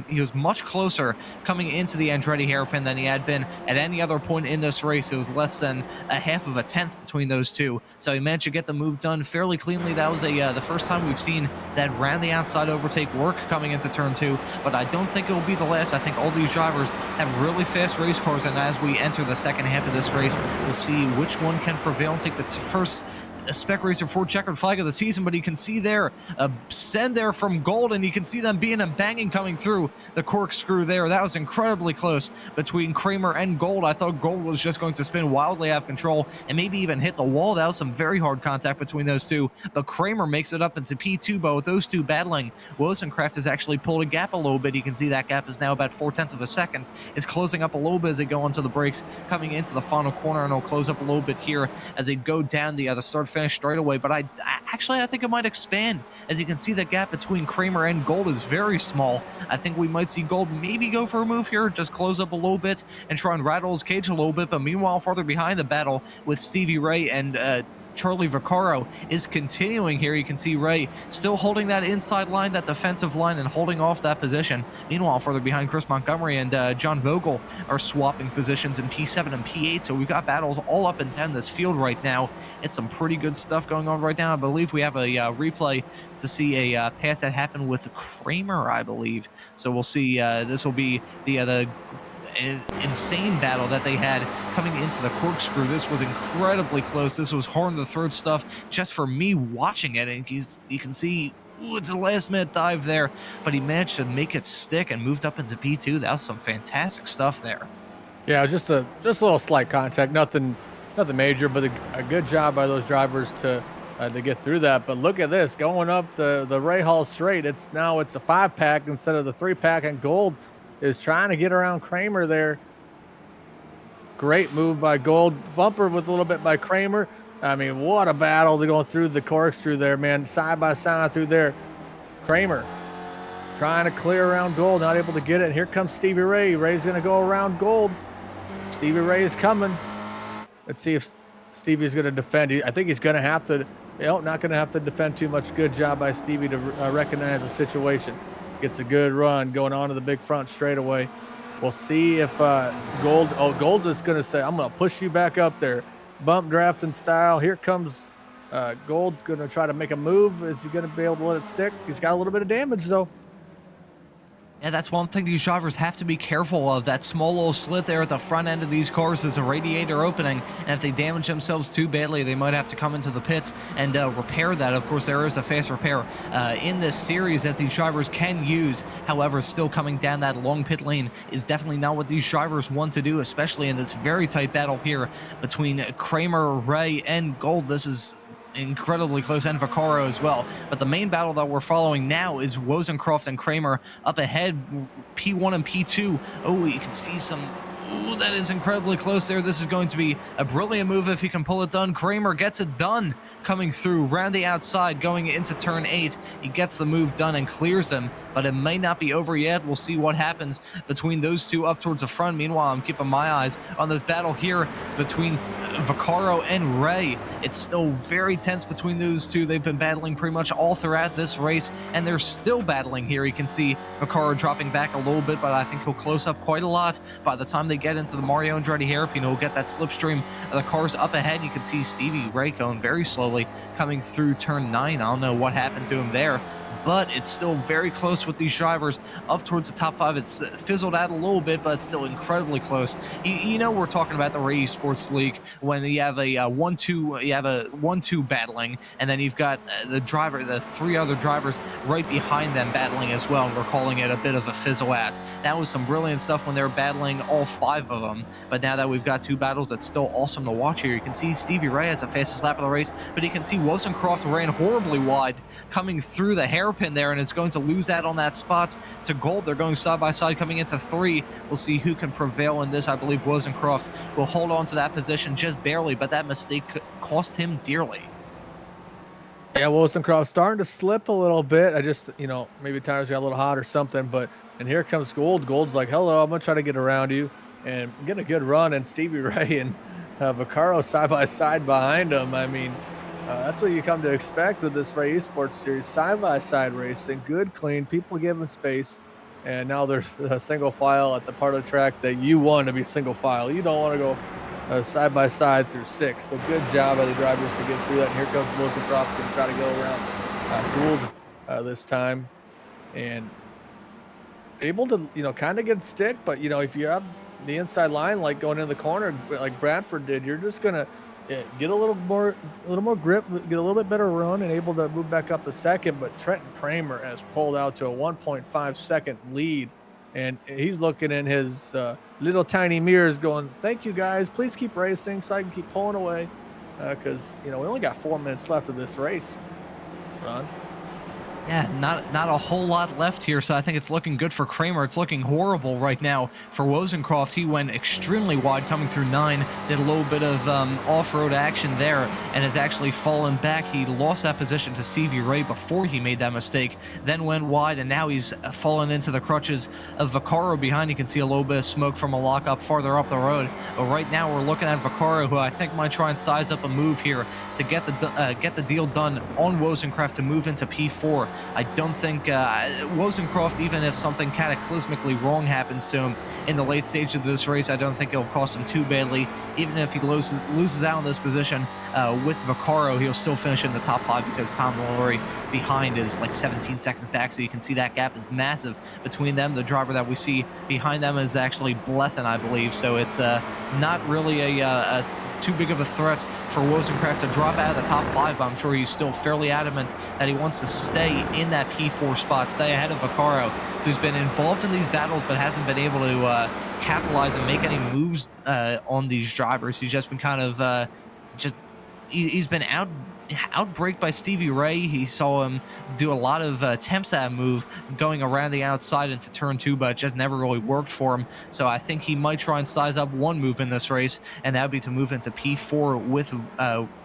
He was much closer coming into the Andretti hairpin than he had been at any other point in this race. It was less than a half of a tenth between those two, so he managed to get the move done fairly cleanly. That was the first time we've seen that round the outside overtake work coming into turn two, but I don't think it will be the last. I think all these drivers have really fast race cars, and as we enter the second half of this race, we'll see which one can prevail and take the first Spec Racer Ford checkered flag of the season. But you can see there a send there from Gold, and you can see them being and banging coming through the corkscrew there. That was incredibly close between Kramer and Gold. I thought Gold was just going to spin wildly out of control and maybe even hit the wall. That was some very hard contact between those two, but Kramer makes it up into P2. But with those two battling, Wozencroft has actually pulled a gap a little bit. You can see that gap is now about 0.4 of a second. It's closing up a little bit as they go onto the brakes coming into the final corner, and it'll close up a little bit here as they go down the start finish straight away. But I think it might expand. As you can see, the gap between Kramer and Gold is very small. I think we might see Gold maybe go for a move here, just close up a little bit and try and rattle his cage a little bit. But meanwhile, farther behind, the battle with Stevie Ray and Charlie Vaccaro is continuing here. You can see Ray still holding that inside line, that defensive line, and holding off that position. Meanwhile, further behind, Chris Montgomery and John Vogel are swapping positions in P7 and P8. So we've got battles all up and down this field right now. It's some pretty good stuff going on right now. I believe we have a replay to see a pass that happened with Kramer, I believe. So we'll see. This will be the insane battle that they had coming into the corkscrew. This was incredibly close. This was horn to the throat stuff just for me watching it, and you can see it's a last minute dive there, but he managed to make it stick and moved up into P2. That was some fantastic stuff there. Yeah, just a little slight contact, nothing major, but a good job by those drivers to get through that. But look at this, going up the Ray Hall straight. It's a 5-pack instead of the 3-pack, and Gold is trying to get around Kramer there. Great move by Gold. Bumper with a little bit by Kramer. I mean, what a battle. They're going through the corkscrew there, man. Side by side through there. Kramer trying to clear around Gold, not able to get it. Here comes Stevie Ray. Ray's going to go around Gold. Stevie Ray is coming. Let's see if Stevie's going to defend. I think he's going to have to, not going to have to defend too much. Good job by Stevie to recognize the situation. Gets a good run going on to the big front straightaway. We'll see if Gold's just going to say, I'm going to push you back up there. Bump drafting style. Here comes Gold, going to try to make a move. Is he going to be able to let it stick? He's got a little bit of damage, though. Yeah, that's one thing these drivers have to be careful of. That small little slit there at the front end of these cars is a radiator opening, and if they damage themselves too badly, they might have to come into the pits and repair that. Of course, there is a fast repair in this series that these drivers can use. However, still coming down that long pit lane is definitely not what these drivers want to do, especially in this very tight battle here between Kramer, Ray, and Gold. This is incredibly close, and Vaccaro as well. But the main battle that we're following now is Wozencroft and Kramer up ahead, P1 and P2. Oh, you can see some Ooh, that is incredibly close there. This is going to be a brilliant move if he can pull it done. Kramer gets it done, coming through round the outside, going into turn 8. He gets the move done and clears him, but it may not be over yet. We'll see what happens between those two up towards the front. Meanwhile, I'm keeping my eyes on this battle here between Vaccaro and Ray. It's still very tense between those two. They've been battling pretty much all throughout this race, and they're still battling here. You can see Vaccaro dropping back a little bit, but I think he'll close up quite a lot by the time they get into the Mario Andretti hairpin. He'll get that slipstream of the cars up ahead. You can see Stevie Ray going very slowly coming through turn 9. I don't know what happened to him there, but it's still very close with these drivers up towards the top 5. It's fizzled out a little bit, but it's still incredibly close. You know, we're talking about the Ray Esports League when you have a 1-2 battling, and then you've got the 3 other drivers right behind them battling as well, and we're calling it a bit of a fizzle out. That was some brilliant stuff when they were battling all 5 of them, but now that we've got 2 battles, it's still awesome to watch here. You can see Stevie Ray has the fastest lap of the race, but you can see Wozencroft ran horribly wide coming through the hairpin there, and is going to lose that on that spot to Gold. They're going side by side coming into 3. We'll see who can prevail in this. I believe Wozencroft will hold on to that position just barely, but that mistake cost him dearly. Yeah, Wozencroft starting to slip a little bit. I just, maybe tires got a little hot or something, and here comes Gold. Gold's like, hello, I'm going to try to get around you, and get a good run, and Stevie Ray and Vaccaro side by side behind him. I mean, that's what you come to expect with this Ray Esports series, side-by-side racing, good, clean, people giving space, and now there's a single file at the part of the track that you want to be single file. You don't want to go side-by-side through 6. So good job by the drivers to get through that. And here comes Wozencroft going to try to go around Gould this time, and able to, kind of get stick, but, if you have the inside line, like going in the corner, like Bradford did, you're just going to get a little more grip, get a little bit better run, and able to move back up the second. But Trenton Kramer has pulled out to a 1.5 second lead, and he's looking in his little tiny mirrors going, thank you guys, please keep racing so I can keep pulling away, because we only got 4 minutes left of this race, Ron. Yeah, not a whole lot left here, so I think it's looking good for Kramer. It's looking horrible right now for Wozencroft. He went extremely wide coming through 9, did a little bit of off-road action there, and has actually fallen back. He lost that position to Stevie Ray before he made that mistake, then went wide, and now he's fallen into the crutches of Vaccaro behind. You can see a little bit of smoke from a lockup farther up the road, but right now we're looking at Vaccaro, who I think might try and size up a move here to get the deal done on Wozencroft to move into P4. I don't think Wozencroft, even if something cataclysmically wrong happens to him in the late stage of this race, I don't think it'll cost him too badly. Even if he loses out in this position with Vaccaro, he'll still finish in the top 5 because Tom Lowry behind is like 17 seconds back, so you can see that gap is massive between them. The driver that we see behind them is actually Blethen, I believe, so it's not really a too big of a threat for Wozencroft to drop out of the top 5, but I'm sure he's still fairly adamant that he wants to stay in that P4 spot, stay ahead of Vaccaro, who's been involved in these battles but hasn't been able to capitalize and make any moves on these drivers. He's just been kind of he's been outbraked by Stevie Ray. He saw him do a lot of attempts at a move going around the outside into turn 2, but it just never really worked for him. So I think he might try and size up one move in this race, and that would be to move into P4 with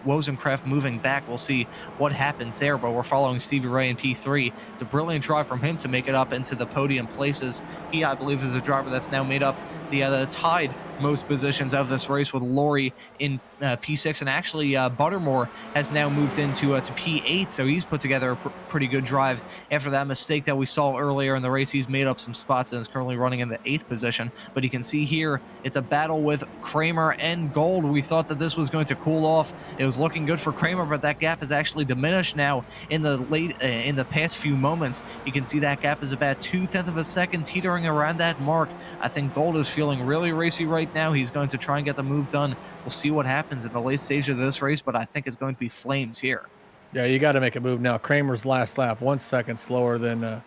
Wozencroft moving back. We'll see what happens there, but we're following Stevie Ray in P3. It's a brilliant drive from him to make it up into the podium places. He, I believe, is a driver that's now made up the tied most positions of this race with Laurie in P6, and actually Buttermore has now moved into to P8, so he's put together a pretty good drive after that mistake that we saw earlier in the race. He's made up some spots and is currently running in the 8th position, but you can see here it's a battle with Kramer and Gold. We thought that this was going to cool off. It was looking good for Kramer, but that gap has actually diminished now in the past few moments. You can see that gap is about 0.2 of a second, teetering around that mark. I think Gold is feeling really racy right now. He's going to try and get the move done. We'll see what happens in the late stage of this race, but I think it's going to be flames here. Yeah, you got to make a move now. Kramer's last lap 1 second slower than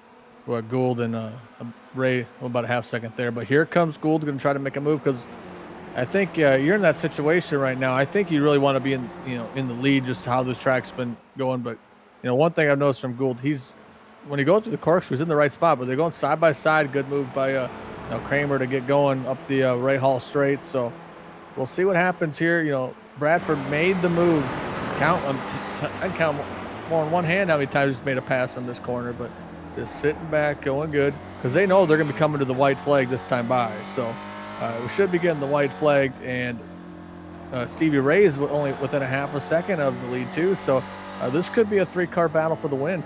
Gould and Ray, about a half second there. But here comes Gould, going to try to make a move, because I think you're in that situation right now. I think you really want to be in the lead, just how this track's been going. But one thing I've noticed from Gould, when he goes through the corkscrew, he's in the right spot, but they're going side by side. Good move by Kramer to get going up the Ray Hall straight. So we'll see what happens here. Bradford made the move. I'd count more on one hand how many times he's made a pass on this corner, but just sitting back, going good, because they know they're going to be coming to the white flag this time by. So we should be getting the white flag, and Stevie Ray is only within a half a second of the lead too. So this could be a 3-car battle for the win.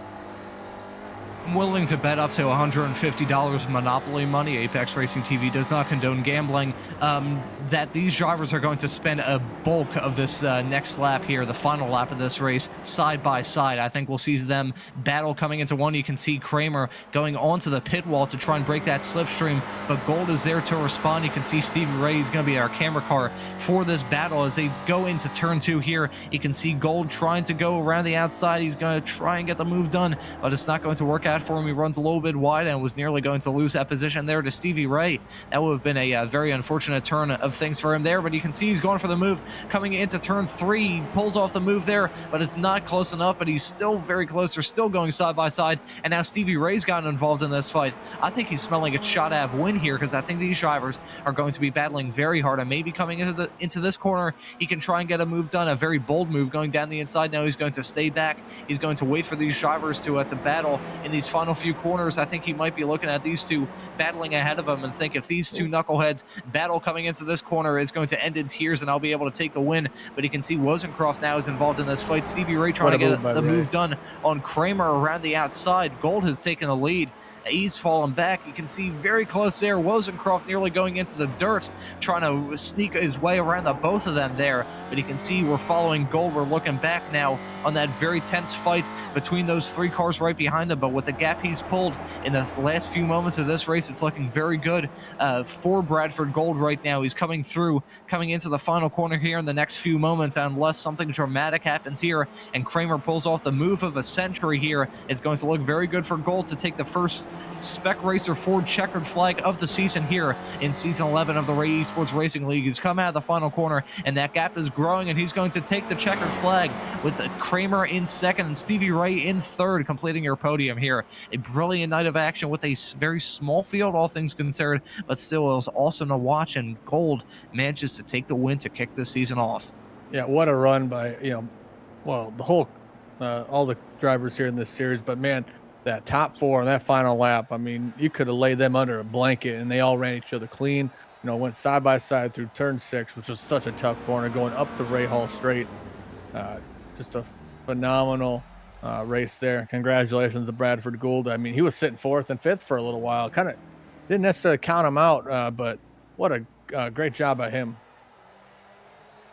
I'm willing to bet up to $150 Monopoly money. Apex Racing TV does not condone gambling. That these drivers are going to spend a bulk of this next lap here, the final lap of this race, side by side. I think we'll see them battle coming into one. You can see Kramer going onto the pit wall to try and break that slipstream, but Gold is there to respond. You can see Stevie Ray is going to be our camera car for this battle as they go into turn 2 here. You can see Gold trying to go around the outside. He's going to try and get the move done, but it's not going to work out for him. He runs a little bit wide and was nearly going to lose that position there to Stevie Ray. That would have been a very unfortunate turn of things for him there, but you can see he's going for the move coming into turn 3. He pulls off the move there, but it's not close enough, but he's still very close. They're still going side by side, and now Stevie Ray's gotten involved in this fight. I think he's smelling a shot at win here, because I think these drivers are going to be battling very hard, and maybe coming into this corner, he can try and get a move done, a very bold move going down the inside. Now he's going to stay back. He's going to wait for these drivers to battle in these final few corners. I think he might be looking at these two battling ahead of him and think if these two knuckleheads battle coming into this corner, it's going to end in tears and I'll be able to take the win. But you can see Wozencroft now is involved in this fight. Stevie Ray trying to get the move done on Kramer around the outside. Gold has taken the lead. He's fallen back. You can see very close there. Wozencroft nearly going into the dirt, trying to sneak his way around the both of them there. But you can see we're following Gold. We're looking back now on that very tense fight between those 3 cars right behind him. But with the gap he's pulled in the last few moments of this race, it's looking very good for Bradford Gold right now. He's coming through, coming into the final corner here in the next few moments, unless something dramatic happens here and Kramer pulls off the move of a century here. It's going to look very good for Gold to take the first Spec Racer Ford checkered flag of the season here in season 11 of the Ray Esports Racing League. He's come out of the final corner, and that gap is growing, and he's going to take the checkered flag with Kramer in second and Stevie Ray in third, completing your podium here. A brilliant night of action with a very small field, all things considered, but still it was awesome to watch, and Gold manages to take the win to kick this season off. Yeah, what a run by, well, the whole, all the drivers here in this series, but man, that top 4 and that final lap, I mean, you could have laid them under a blanket and they all ran each other clean. Went side by side through turn 6, which was such a tough corner, going up the Ray Hall straight. Just a phenomenal race there. Congratulations to Bradford Gould. I mean, he was sitting 4th and 5th for a little while. Kind of didn't necessarily count him out, but what a great job by him.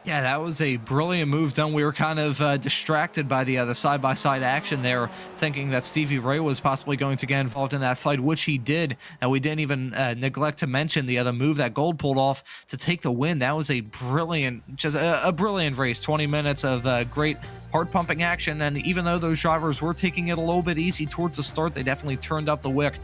Yeah, that was a brilliant move done. We were kind of distracted by the side-by-side action there, thinking that Stevie Ray was possibly going to get involved in that fight, which he did. And we didn't even neglect to mention the other move that Gold pulled off to take the win. That was a brilliant, just a brilliant race. 20 minutes of great heart-pumping action, and even though those drivers were taking it a little bit easy towards the start, they definitely turned up the wick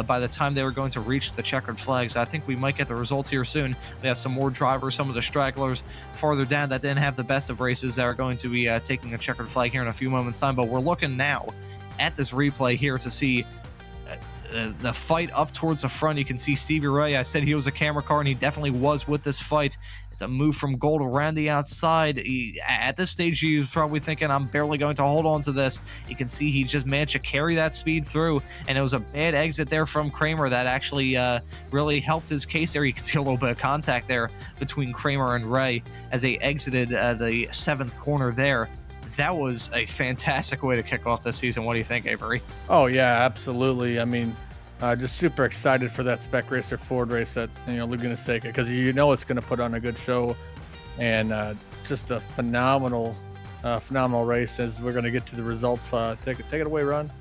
by the time they were going to reach the checkered flags. I think we might get the results here soon. We have some more drivers, some of the stragglers farther down that didn't have the best of races that are going to be taking a checkered flag here in a few moments' time, but we're looking now at this replay here to see the fight up towards the front. You can see Stevie Ray. I said he was a camera car, and he definitely was with this fight. It's a move from Gold around the outside. At this stage, he was probably thinking, I'm barely going to hold on to this. You can see he just managed to carry that speed through, and it was a bad exit there from Kramer that actually really helped his case there. You can see a little bit of contact there between Kramer and Ray as they exited the 7th corner there. That was a fantastic way to kick off this season. What do you think, Avery? Oh, yeah, absolutely. I mean, just super excited for that Spec Racer Ford race at Laguna Seca, because it's going to put on a good show, and just a phenomenal race. As we're going to get to the results, take it away, Ron.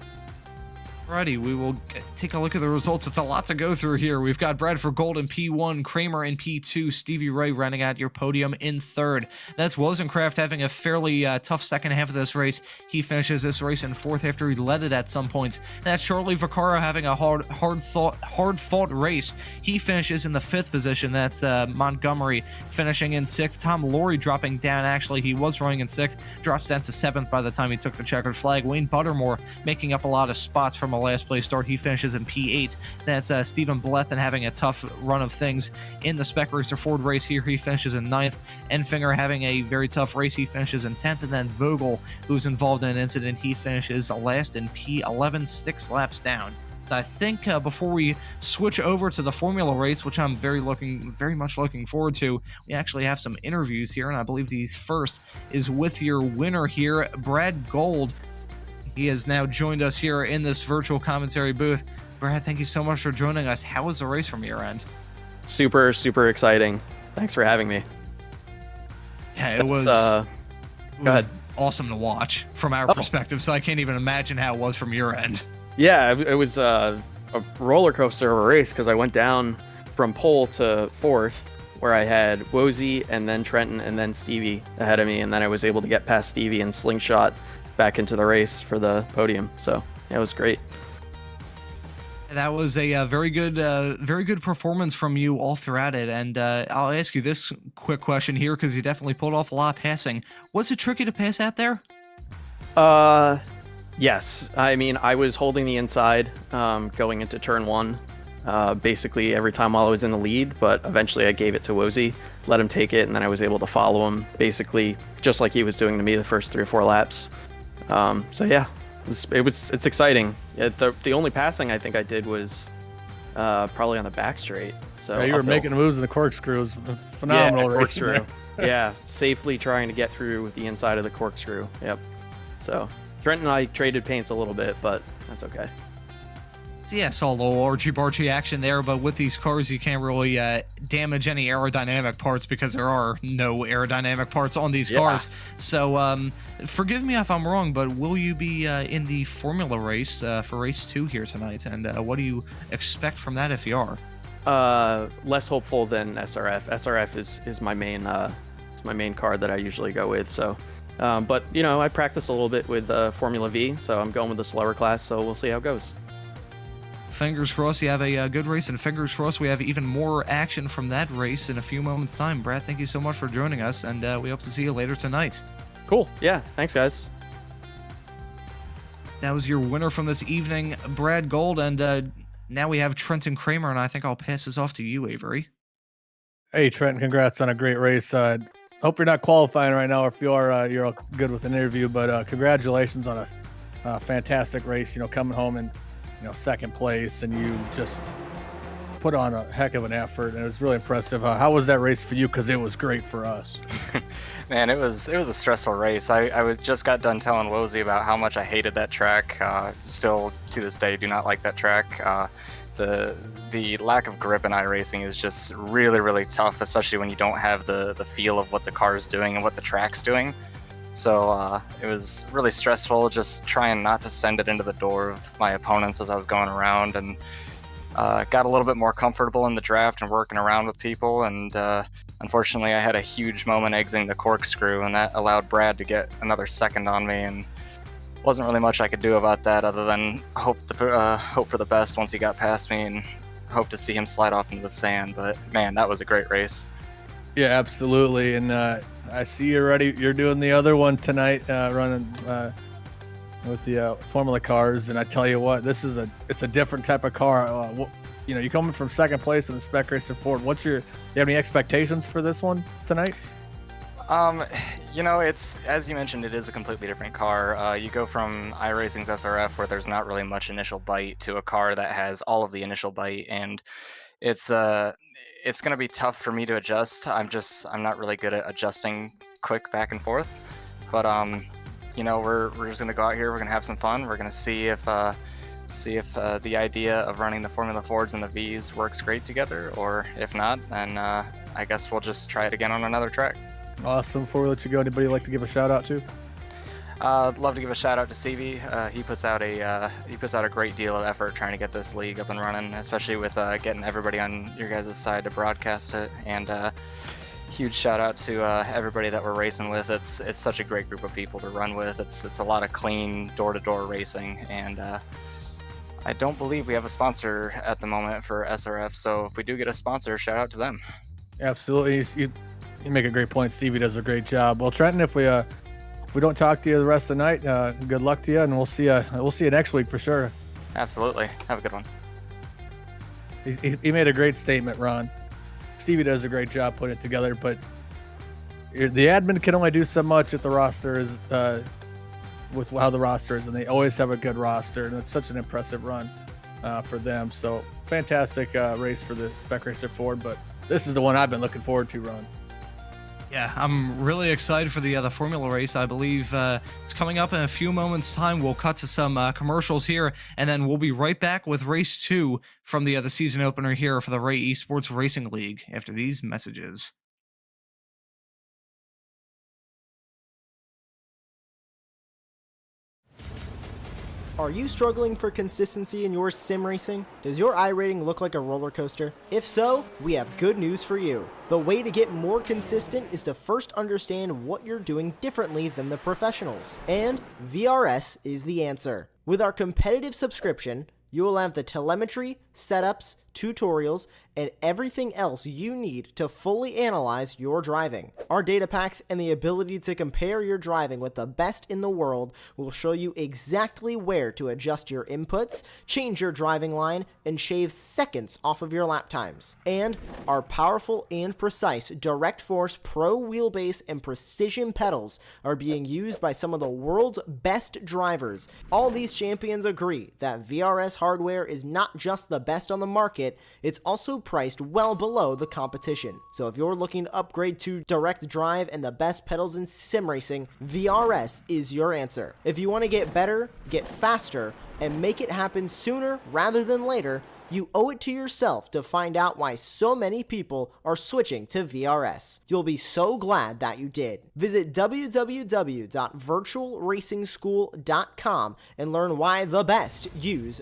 Alrighty, we will take a look at the results. It's a lot to go through here. We've got Bradford Gold in P1, Kramer in P2, Stevie Ray running out your podium in 3rd. That's Wozencroft having a fairly tough second half of this race. He finishes this race in 4th after he led it at some points. That's Charlie Vaccaro having a hard-fought race. He finishes in the 5th position. That's Montgomery finishing in 6th. Tom Laurie dropping down. Actually, he was running in 6th, drops down to 7th by the time he took the checkered flag. Wayne Buttermore making up a lot of spots from last place start. He finishes in P8. That's Stephen Blethen having a tough run of things in the Spec Racer Ford race here. He finishes in 9th. Enfinger having a very tough race. He finishes in 10th. And then Vogel, who's involved in an incident, he finishes last in P11, 6 laps down. So I think before we switch over to the Formula race, which I'm very much looking forward to, we actually have some interviews here, and I believe the first is with your winner here, Brad Gold. He has now joined us here in this virtual commentary booth. Brad, thank you so much for joining us. How was the race from your end? Super, super exciting. Thanks for having me. Yeah, it was awesome to watch from our perspective, so I can't even imagine how it was from your end. Yeah, it was a roller coaster of a race because I went down from pole to 4th, where I had Wozy and then Trenton and then Stevie ahead of me, and then I was able to get past Stevie and slingshot back into the race for the podium. So yeah, it was great. That was a very good performance from you all throughout it. And I'll ask you this quick question here because you definitely pulled off a lot of passing. Was it tricky to pass out there? Yes. I mean, I was holding the inside going into turn 1 basically every time while I was in the lead, but eventually I gave it to Wozy, let him take it, and then I was able to follow him basically just like he was doing to me the first 3 or 4 laps. So yeah, it's exciting. The only passing I think I did was probably on the back straight. So yeah, you were making moves in the corkscrew. It was a phenomenal race. Corkscrew. Yeah, safely trying to get through the inside of the corkscrew. Yep. So Trent and I traded paints a little bit, but that's okay. Yeah, saw a little argy-bargy action there, but with these cars, you can't really damage any aerodynamic parts because there are no aerodynamic parts on these cars. So forgive me if I'm wrong, but will you be in the Formula race for race 2 here tonight? And what do you expect from that if you are? Less hopeful than SRF. SRF is my main it's my main car that I usually go with. So, but you know, I practice a little bit with Formula V, so I'm going with the slower class. So we'll see how it goes. Fingers crossed you have a good race, and fingers crossed we have even more action from that race in a few moments' time. Brad, thank you so much for joining us, and we hope to see you later tonight. Cool. Yeah. Thanks, guys. That was your winner from this evening, Brad Gold, and now we have Trenton Kramer, and I think I'll pass this off to you, Avery. Hey, Trenton, congrats on a great race. Hope you're not qualifying right now, or if you are, you're all good with an interview, but congratulations on a fantastic race, you know, coming home and second place, and you just put on a heck of an effort, and it was really impressive. How was that race for you? Because it was great for us. Man, it was a stressful race. I just got done telling Wozy about how much I hated that track. Still to this day do not like that track. The lack of grip in iRacing is just really, really tough, especially when you don't have the feel of what the car is doing and what the track's doing. So it was really stressful just trying not to send it into the door of my opponents as I was going around, and got a little bit more comfortable in the draft and working around with people, and unfortunately I had a huge moment exiting the corkscrew, and that allowed Brad to get another second on me, and wasn't really much I could do about that other than hope for the best once he got past me, and hope to see him slide off into the sand. But man, that was a great race. Yeah, absolutely. And I see you're ready. You're doing the other one tonight, running with the Formula cars. And I tell you what, it's a different type of car. You're coming from second place in the Spec Racer Ford. Do you have any expectations for this one tonight? It's, as you mentioned, it is a completely different car. You go from iRacing's SRF, where there's not really much initial bite, to a car that has all of the initial bite, and it's going to be tough for me to adjust. I'm not really good at adjusting quick back and forth. But we're just going to go out here. We're going to have some fun. We're going to see if the idea of running the Formula Fords and the Vs works great together, or if not, then I guess we'll just try it again on another track. Awesome. Before we let you go, anybody like to give a shout out to? I'd love to give a shout out to CV. He puts out a great deal of effort trying to get this league up and running, especially with getting everybody on your guys' side to broadcast it. And huge shout out to everybody that we're racing with. It's such a great group of people to run with. It's a lot of clean door-to-door racing, and I don't believe we have a sponsor at the moment for SRF. So if we do get a sponsor, shout out to them. Absolutely. You make a great point. Stevie does a great job. Well, Trenton, if we don't talk to you the rest of the night, good luck to you, and we'll see you next week for sure. Absolutely. Have a good one. He made a great statement, Ron. Stevie does a great job putting it together, but the admin can only do so much if the roster is with how the roster is, and they always have a good roster, and it's such an impressive run for them. So fantastic race for the Spec Racer Ford, but this is the one I've been looking forward to, Ron. Yeah, I'm really excited for the Formula race. I believe it's coming up in a few moments' time. We'll cut to some commercials here, and then we'll be right back with race 2 from the season opener here for the Ray Esports Racing League after these messages. Are you struggling for consistency in your sim racing? Does your iRating look like a roller coaster? If so, we have good news for you. The way to get more consistent is to first understand what you're doing differently than the professionals. And VRS is the answer. With our competitive subscription, you will have the telemetry, setups, tutorials, and everything else you need to fully analyze your driving. Our data packs and the ability to compare your driving with the best in the world will show you exactly where to adjust your inputs, change your driving line, and shave seconds off of your lap times. And our powerful and precise Direct Force Pro wheelbase and precision pedals are being used by some of the world's best drivers. All these champions agree that VRS hardware is not just the best on the market, it's also priced well below the competition. So if you're looking to upgrade to direct drive and the best pedals in sim racing, VRS is your answer. If you want to get better, get faster, and make it happen sooner rather than later, you owe it to yourself to find out why so many people are switching to VRS. You'll be so glad that you did. Visit www.virtualracingschool.com and learn why the best use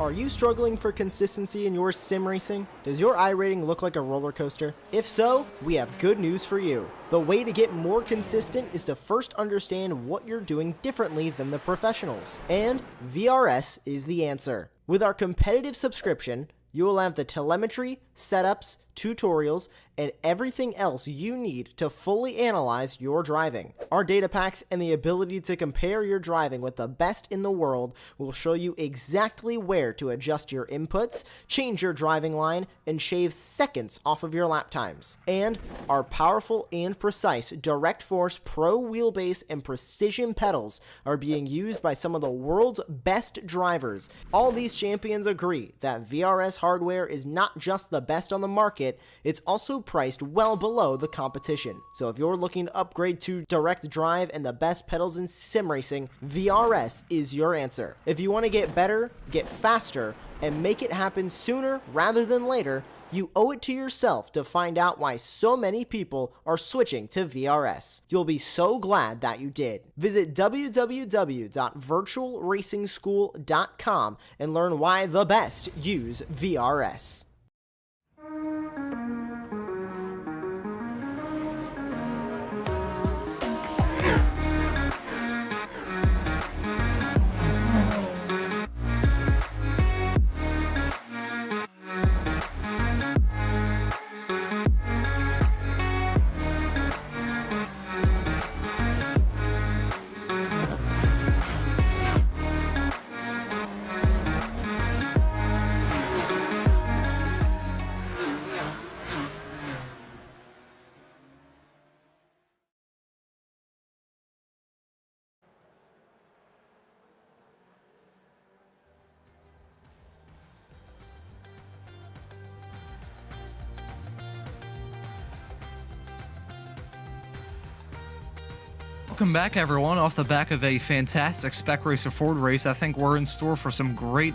Are you struggling for consistency in your sim racing? Does your iRating look like a roller coaster? If so, we have good news for you. The way to get more consistent is to first understand what you're doing differently than the professionals. And VRS is the answer. With our competitive subscription, you will have the telemetry, setups, tutorials, and everything else you need to fully analyze your driving. Our data packs and the ability to compare your driving with the best in the world will show you exactly where to adjust your inputs, change your driving line, and shave seconds off of your lap times. And our powerful and precise Direct Force Pro wheelbase and precision pedals are being used by some of the world's best drivers. All these champions agree that VRS hardware is not just the best on the market, it's also priced well below the competition. So if you're looking to upgrade to direct drive and the best pedals in sim racing, VRS is your answer. If you want to get better, get faster, and make it happen sooner rather than later, you owe it to yourself to find out why so many people are switching to VRS. You'll be so glad that you did. Visit www.virtualracingschool.com and learn why the best use VRS. Welcome back, everyone. Off the back of a fantastic Spec Racer Ford race, I think we're in store for some great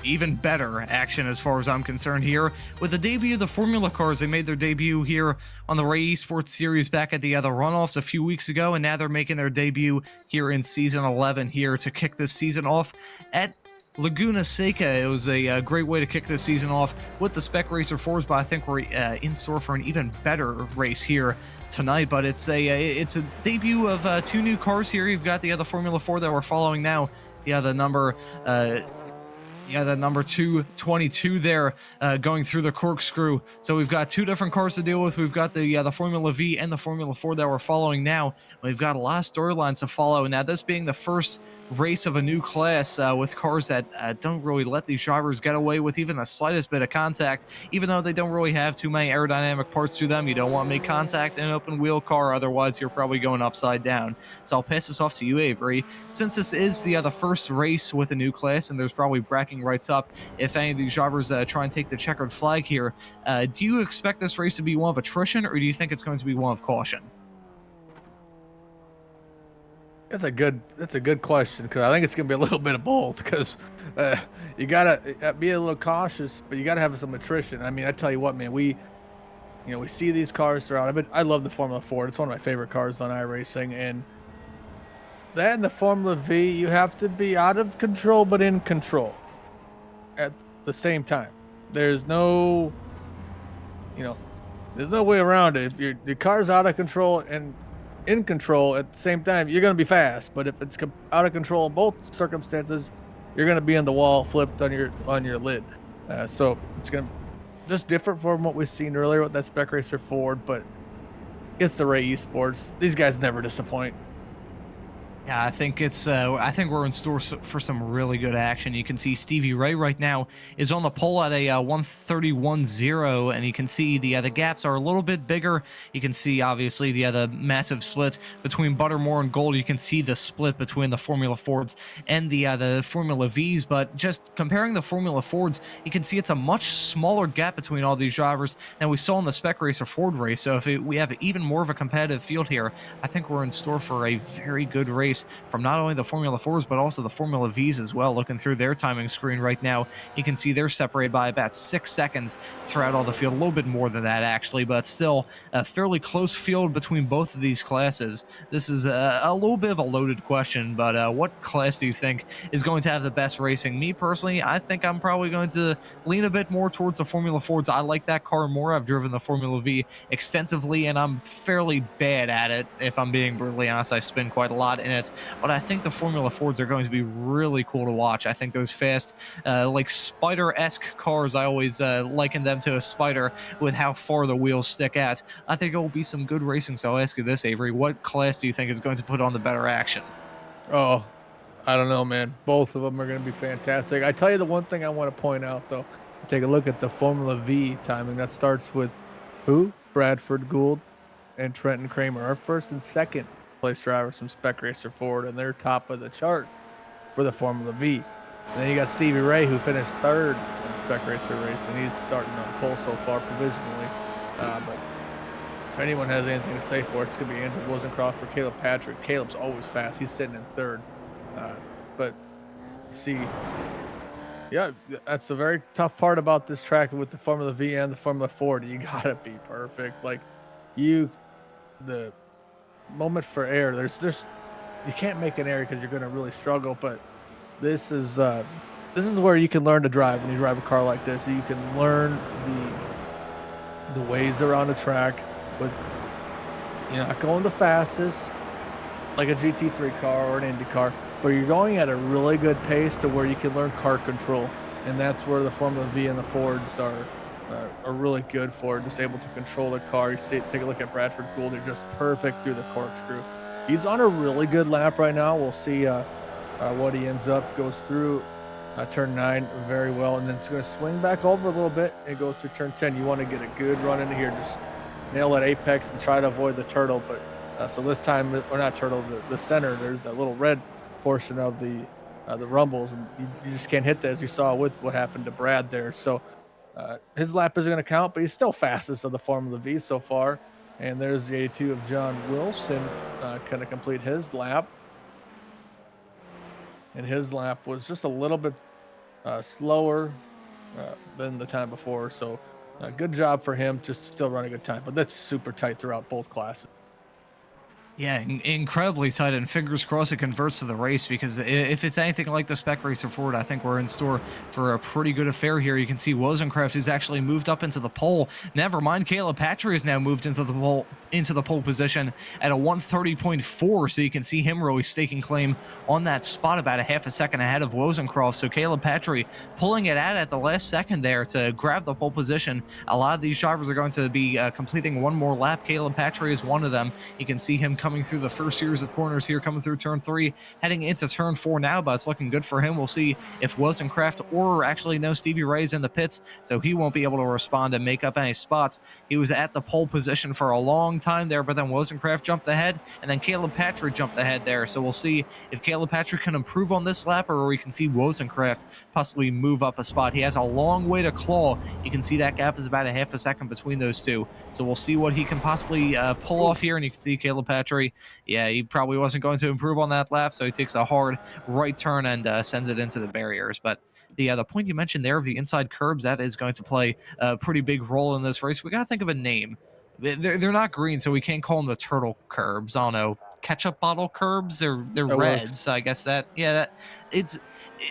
even better action as far as I'm concerned here. With the debut of the Formula cars, they made their debut here on the Ray Esports series back at the other runoffs a few weeks ago, and now they're making their debut here in Season 11 here to kick this season off at Laguna Seca. It was a great way to kick this season off with the Spec Racer Fords, but I think we're in store for an even better race here tonight. But it's a debut of two new cars here. You've got the other Formula 4 that we're following now. The number 222 there going through the corkscrew. So we've got two different cars to deal with. We've got the Formula V and the Formula 4 that we're following now. We've got a lot of storylines to follow. Now, this being the first race of a new class with cars that don't really let these drivers get away with even the slightest bit of contact, even though they don't really have too many aerodynamic parts to them. You don't want to make contact in an open wheel car, otherwise you're probably going upside down. So I'll pass this off to you, Avery. Since this is the first race with a new class, and there's probably bragging rights up if any of these drivers try and take the checkered flag here, do you expect this race to be one of attrition, or do you think it's going to be one of caution? That's a good question, because I think it's going to be a little bit of both, because you got to be a little cautious, but you got to have some attrition. I mean, I tell you what, man, we see these cars throughout. I love the Formula Ford. It's one of my favorite cars on iRacing, and that and the Formula V, you have to be out of control but in control at the same time. There's no way around it. If the car's out of control and in control at the same time, you're going to be fast. But if it's out of control in both circumstances, you're going to be in the wall, flipped on your lid. So it's going to just different from what we've seen earlier with that Spec Racer Ford, but it's the Ray Esports. These guys never disappoint. Yeah, I think we're in store for some really good action. You can see Stevie Ray right now is on the pole at a 131.0, and you can see the gaps are a little bit bigger. You can see obviously the massive split between Buttermore and Gold. You can see the split between the Formula Fords and the Formula Vs. But just comparing the Formula Fords, you can see it's a much smaller gap between all these drivers than we saw in the Spec Racer Ford race. So if we have even more of a competitive field here, I think we're in store for a very good race from not only the Formula 4s but also the Formula Vs as well. Looking through their timing screen right now, you can see they're separated by about 6 seconds throughout all the field, a little bit more than that actually, but still a fairly close field between both of these classes. This is a little bit of a loaded question, but what class do you think is going to have the best racing? Me personally, I think I'm probably going to lean a bit more towards the Formula Fords. I like that car more. I've driven the Formula V extensively and I'm fairly bad at it, if I'm being brutally honest. I spin quite a lot in it, but I think the Formula Fords are going to be really cool to watch. I think those fast, like spider-esque cars, I always liken them to a spider with how far the wheels stick at. I think it will be some good racing. So I'll ask you this, Avery, what class do you think is going to put on the better action? Oh, I don't know, man. Both of them are going to be fantastic. I tell you the one thing I want to point out, though. Take a look at the Formula V timing. That starts with who? Bradford Gould and Trenton Kramer, our first and second place drivers from Spec Racer Ford, and they're top of the chart for the Formula V. And then you got Stevie Ray, who finished third in Spec Racer race, and he's starting on pole so far provisionally. But if anyone has anything to say for it, it's going to be Andrew Wozencroft or Caleb Patrick. Caleb's always fast. He's sitting in third. But see, yeah, that's the very tough part about this track with the Formula V and the Formula Ford. You got to be perfect. Like, the moment for error, there's you can't make an error because you're going to really struggle. But this is where you can learn to drive when you drive a car like this. You can learn the ways around the track, but you're not going the fastest like a GT3 car or an Indy car, but you're going at a really good pace to where you can learn car control, and that's where the Formula V and the Fords are really good for, just able to control the car. You see, take a look at Bradford Gould. They're just perfect through the corkscrew. He's on a really good lap right now. We'll see what he ends up. Goes through turn 9 very well, and then it's going to swing back over a little bit and go through turn 10. You want to get a good run into here, just nail that apex and try to avoid the turtle. But so this time, or not turtle, the center, there's that little red portion of the rumbles, and you just can't hit that, as you saw with what happened to Brad there. So his lap isn't going to count, but he's still fastest of the Formula V so far. And there's the 82 of John Wilson going to complete his lap. And his lap was just a little bit slower than the time before. So good job for him, just still running a good time. But that's super tight throughout both classes. Yeah, incredibly tight, and fingers crossed it converts to the race, because if it's anything like the Spec Racer Ford, I think we're in store for a pretty good affair here. You can see Wozencraft has actually moved up into the pole. Never mind, Caleb Patry has now moved into the pole position at a 130.4, so you can see him really staking claim on that spot, about a half a second ahead of Wozencraft. So Caleb Patry pulling it out at the last second there to grab the pole position. A lot of these drivers are going to be completing one more lap. Caleb Patry is one of them. You can see him coming through the first series of corners here, coming through turn 3, heading into turn 4 now, but it's looking good for him. We'll see if Wozencraft, or actually no, Stevie Ray's in the pits, so he won't be able to respond and make up any spots. He was at the pole position for a long time there, but then Wozencraft jumped ahead, and then Caleb Patry jumped ahead there. So we'll see if Caleb Patry can improve on this lap, or we can see Wozencraft possibly move up a spot. He has a long way to claw. You can see that gap is about a half a second between those two. So we'll see what he can possibly pull off here, and you can see Caleb Patry, yeah, he probably wasn't going to improve on that lap, so he takes a hard right turn and sends it into the barriers. But the point you mentioned there of the inside curbs, that is going to play a pretty big role in this race. We got to think of a name. They're not green, so we can't call them the turtle curbs. I don't know, ketchup bottle curbs. They're reds. I guess that, yeah, that it's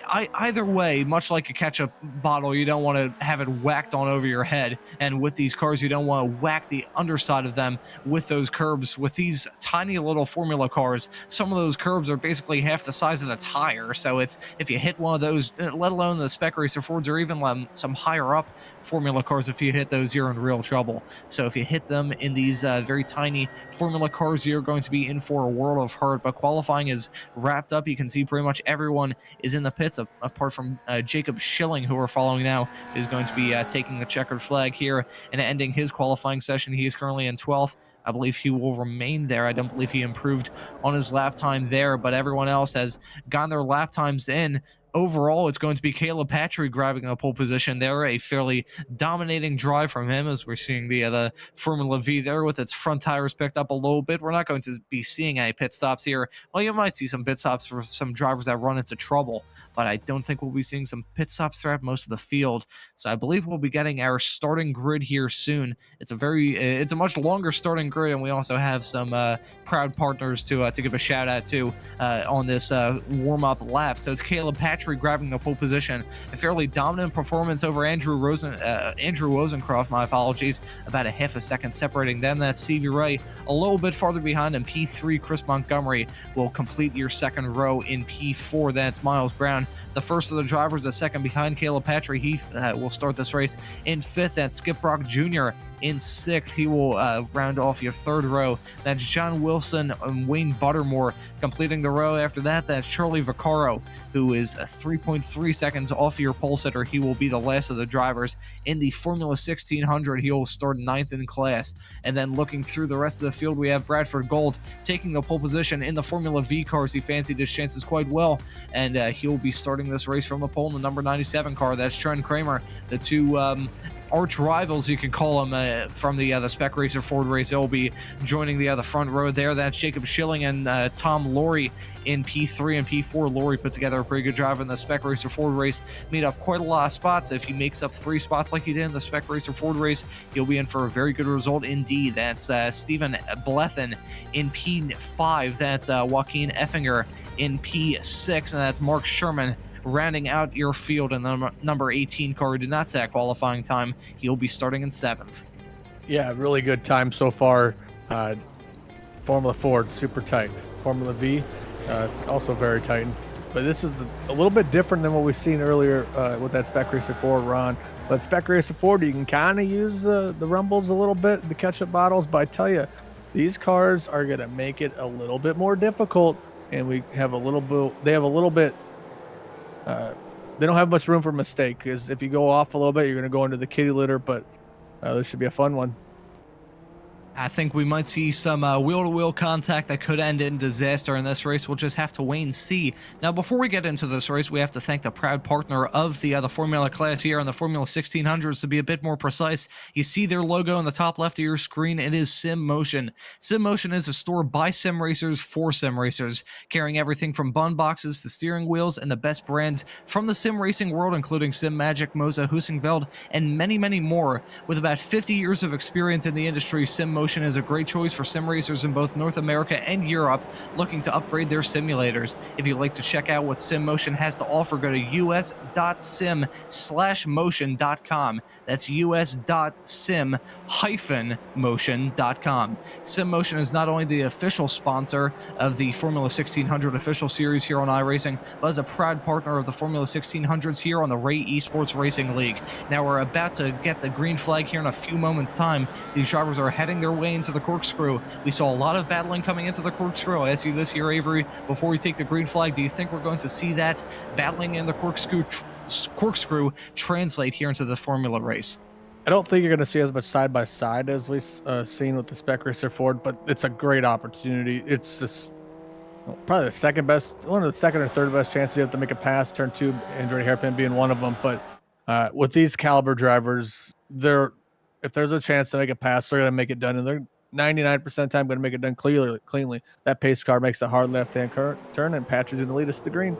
either way, much like a ketchup bottle, you don't want to have it whacked on over your head. And with these cars, you don't want to whack the underside of them with those curbs. With these tiny little Formula cars, some of those curbs are basically half the size of the tire. So it's, if you hit one of those, let alone the Spec Racer Fords, or even some higher up Formula cars, if you hit those, you're in real trouble. So if you hit them in these very tiny Formula cars, you're going to be in for a world of hurt. But qualifying is wrapped up. You can see pretty much everyone is in the pits, apart from Jacob Schilling, who we're following now, is going to be taking the checkered flag here and ending his qualifying session. He is currently in 12th. I believe he will remain there. I don't believe he improved on his lap time there, but everyone else has gotten their lap times in. Overall, it's going to be Caleb Patry grabbing the pole position there. A fairly dominating drive from him, as we're seeing the Formula V there with its front tires picked up a little bit. We're not going to be seeing any pit stops here. Well, you might see some pit stops for some drivers that run into trouble, but I don't think we'll be seeing some pit stops throughout most of the field. So I believe we'll be getting our starting grid here soon. It's a much longer starting grid, and we also have some proud partners to give a shout out to on this warm-up lap. So it's Caleb Patry grabbing the pole position. A fairly dominant performance over Andrew Wozencraft, my apologies, about a half a second separating them. That's Stevie Ray a little bit farther behind in P3. Chris Montgomery will complete your second row in P4. That's Miles Brown, the first of the drivers, a second behind Caleb Patry. He will start this race in 5th. That's Skip Brock Jr. in 6th. He will round off your third row. That's John Wilson and Wayne Buttermore completing the row. After that, that's Charlie Vaccaro, who is 3.3 seconds off your pole sitter. He will be the last of the drivers in the Formula 1600. He will start 9th in class. And then looking through the rest of the field, we have Bradford Gold taking the pole position in the Formula V cars. He fancied his chances quite well, and he will be starting this race from the pole in the number 97 car. That's Trent Kramer, the two arch rivals, you could call them, from the Spec Racer Ford race. They'll be joining the front row there. That's Jacob Schilling and Tom Laurie in P3 and P4. Laurie put together a pretty good drive in the Spec Racer Ford race, made up quite a lot of spots. If he makes up 3 spots like he did in the Spec Racer Ford race, he'll be in for a very good result indeed. That's Stephen Blethen in P5. That's Joaquin Effinger in P6, and that's Mark Sherman rounding out your field in the number 18 car, who did not set qualifying time. He'll be starting in 7th. Yeah, really good time so far. Formula Ford, super tight. Formula V, also very tight. But this is a little bit different than what we've seen earlier with that Spec Racer Ford run. But Spec Racer Ford, you can kind of use the rumbles a little bit, the ketchup bottles. But I tell you, these cars are going to make it a little bit more difficult. And we have a little bit, they don't have much room for mistake, because if you go off a little bit, you're going to go into the kitty litter. But this should be a fun one. I think we might see some wheel-to-wheel contact that could end in disaster in this race. We'll just have to wait and see. Now, before we get into this race, we have to thank the proud partner of the Formula class here on the Formula 1600s. To be a bit more precise, you see their logo in the top left of your screen. It is SimMotion. SimMotion is a store by sim racers for sim racers, carrying everything from bun boxes to steering wheels and the best brands from the sim racing world, including SimMagic, Moza, Husingveld, and many, many more. With about 50 years of experience in the industry, SimMotion is a great choice for sim racers in both North America and Europe looking to upgrade their simulators. If you'd like to check out what SimMotion has to offer, go to us.sim/motion.com. That's us.sim-motion.com. SimMotion is not only the official sponsor of the Formula 1600 official series here on iRacing, but is a proud partner of the Formula 1600s here on the Ray Esports Racing League. Now we're about to get the green flag here in a few moments' time. These drivers are heading their way into the corkscrew. We saw a lot of battling coming into the corkscrew. I ask you this here, Avery, before we take the green flag, do you think we're going to see that battling in the corkscrew translate here into the Formula race? I don't think you're going to see as much side by side as we've seen with the Spec Racer Ford, but it's a great opportunity. It's just probably the second best, one of the second or third best chances you have to make a pass. Turn 2, Andretti hairpin being one of them. But with these caliber drivers, if there's a chance to make a pass, they're going to make it done, and they're 99% of the time going to make it done cleanly. That pace car makes a hard left-hand turn, and Patrick's going to lead us to the green.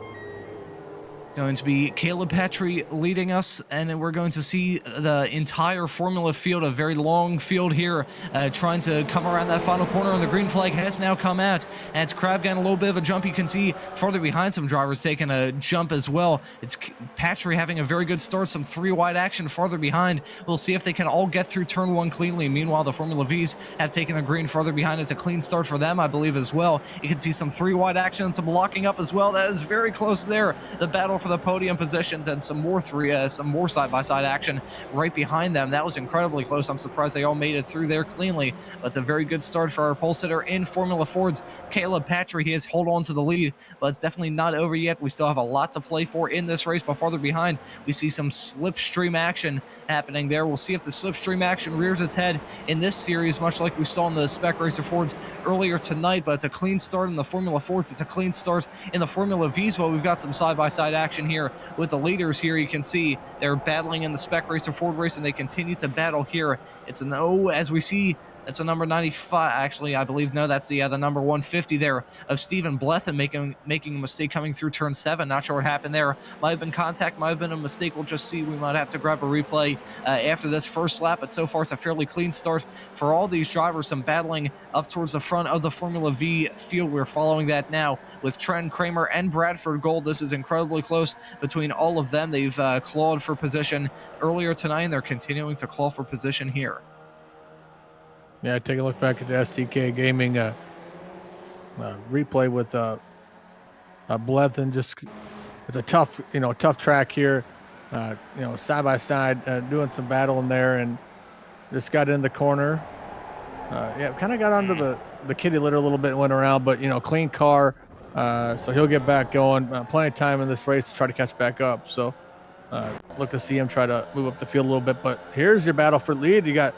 Going to be Caleb Petrie leading us, and we're going to see the entire Formula field, a very long field here, trying to come around that final corner, and the green flag has now come out. And it's Crab getting a little bit of a jump. You can see farther behind some drivers taking a jump as well. It's Petrie having a very good start, some 3-wide action farther behind. We'll see if they can all get through turn 1 cleanly. Meanwhile, the Formula Vs have taken the green farther behind. It's a clean start for them, I believe, as well. You can see some 3-wide action and some locking up as well. That is very close there. The battle for the podium positions and some more side-by-side action right behind them. That was incredibly close. I'm surprised they all made it through there cleanly, but it's a very good start for our pole sitter in Formula Fords, Caleb Petrie. He has hold on to the lead, but it's definitely not over yet. We still have a lot to play for in this race, but farther behind, we see some slipstream action happening there. We'll see if the slipstream action rears its head in this series, much like we saw in the Spec Racer Fords earlier tonight, but it's a clean start in the Formula Fords. It's a clean start in the Formula Vs, but we've got some side-by-side action here with the leaders here. You can see they're battling in the Spec Racer Ford race, and they continue to battle here. It's an as we see, that's a number 95. Actually, I believe, no, that's the number 150 there of Stephen Blethen making a mistake coming through turn 7. Not sure what happened there. Might have been contact, might have been a mistake. We'll just see. We might have to grab a replay after this first lap, but so far it's a fairly clean start for all these drivers. Some battling up towards the front of the Formula V field. We're following that now with Trent, Kramer, and Bradford Gold. This is incredibly close between all of them. They've clawed for position earlier tonight, and they're continuing to claw for position here. Yeah, take a look back at the SDK Gaming replay with Blethen. Just it's a tough track here. Side by side, doing some battle in there, and just got in the corner. Kind of got onto the kitty litter a little bit and went around, but clean car, so he'll get back going. Plenty of time in this race to try to catch back up. So look to see him try to move up the field a little bit. But here's your battle for lead. You got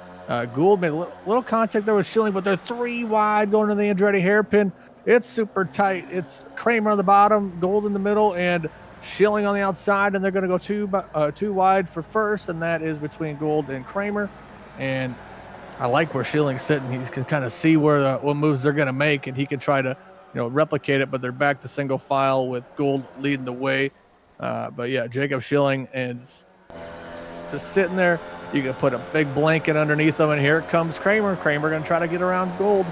Gould made a little contact there with Schilling, but they're 3 wide going to the Andretti hairpin. It's super tight. It's Kramer on the bottom, Gould in the middle, and Schilling on the outside, and they're going to go 2 wide for first, and that is between Gould and Kramer. And I like where Schilling's sitting. He can kind of see where what moves they're going to make, and he can try to replicate it. But they're back to single file with Gould leading the way. But yeah, Jacob Schilling is just sitting there. You can put a big blanket underneath them, and here comes Kramer. Kramer going to try to get around Gould.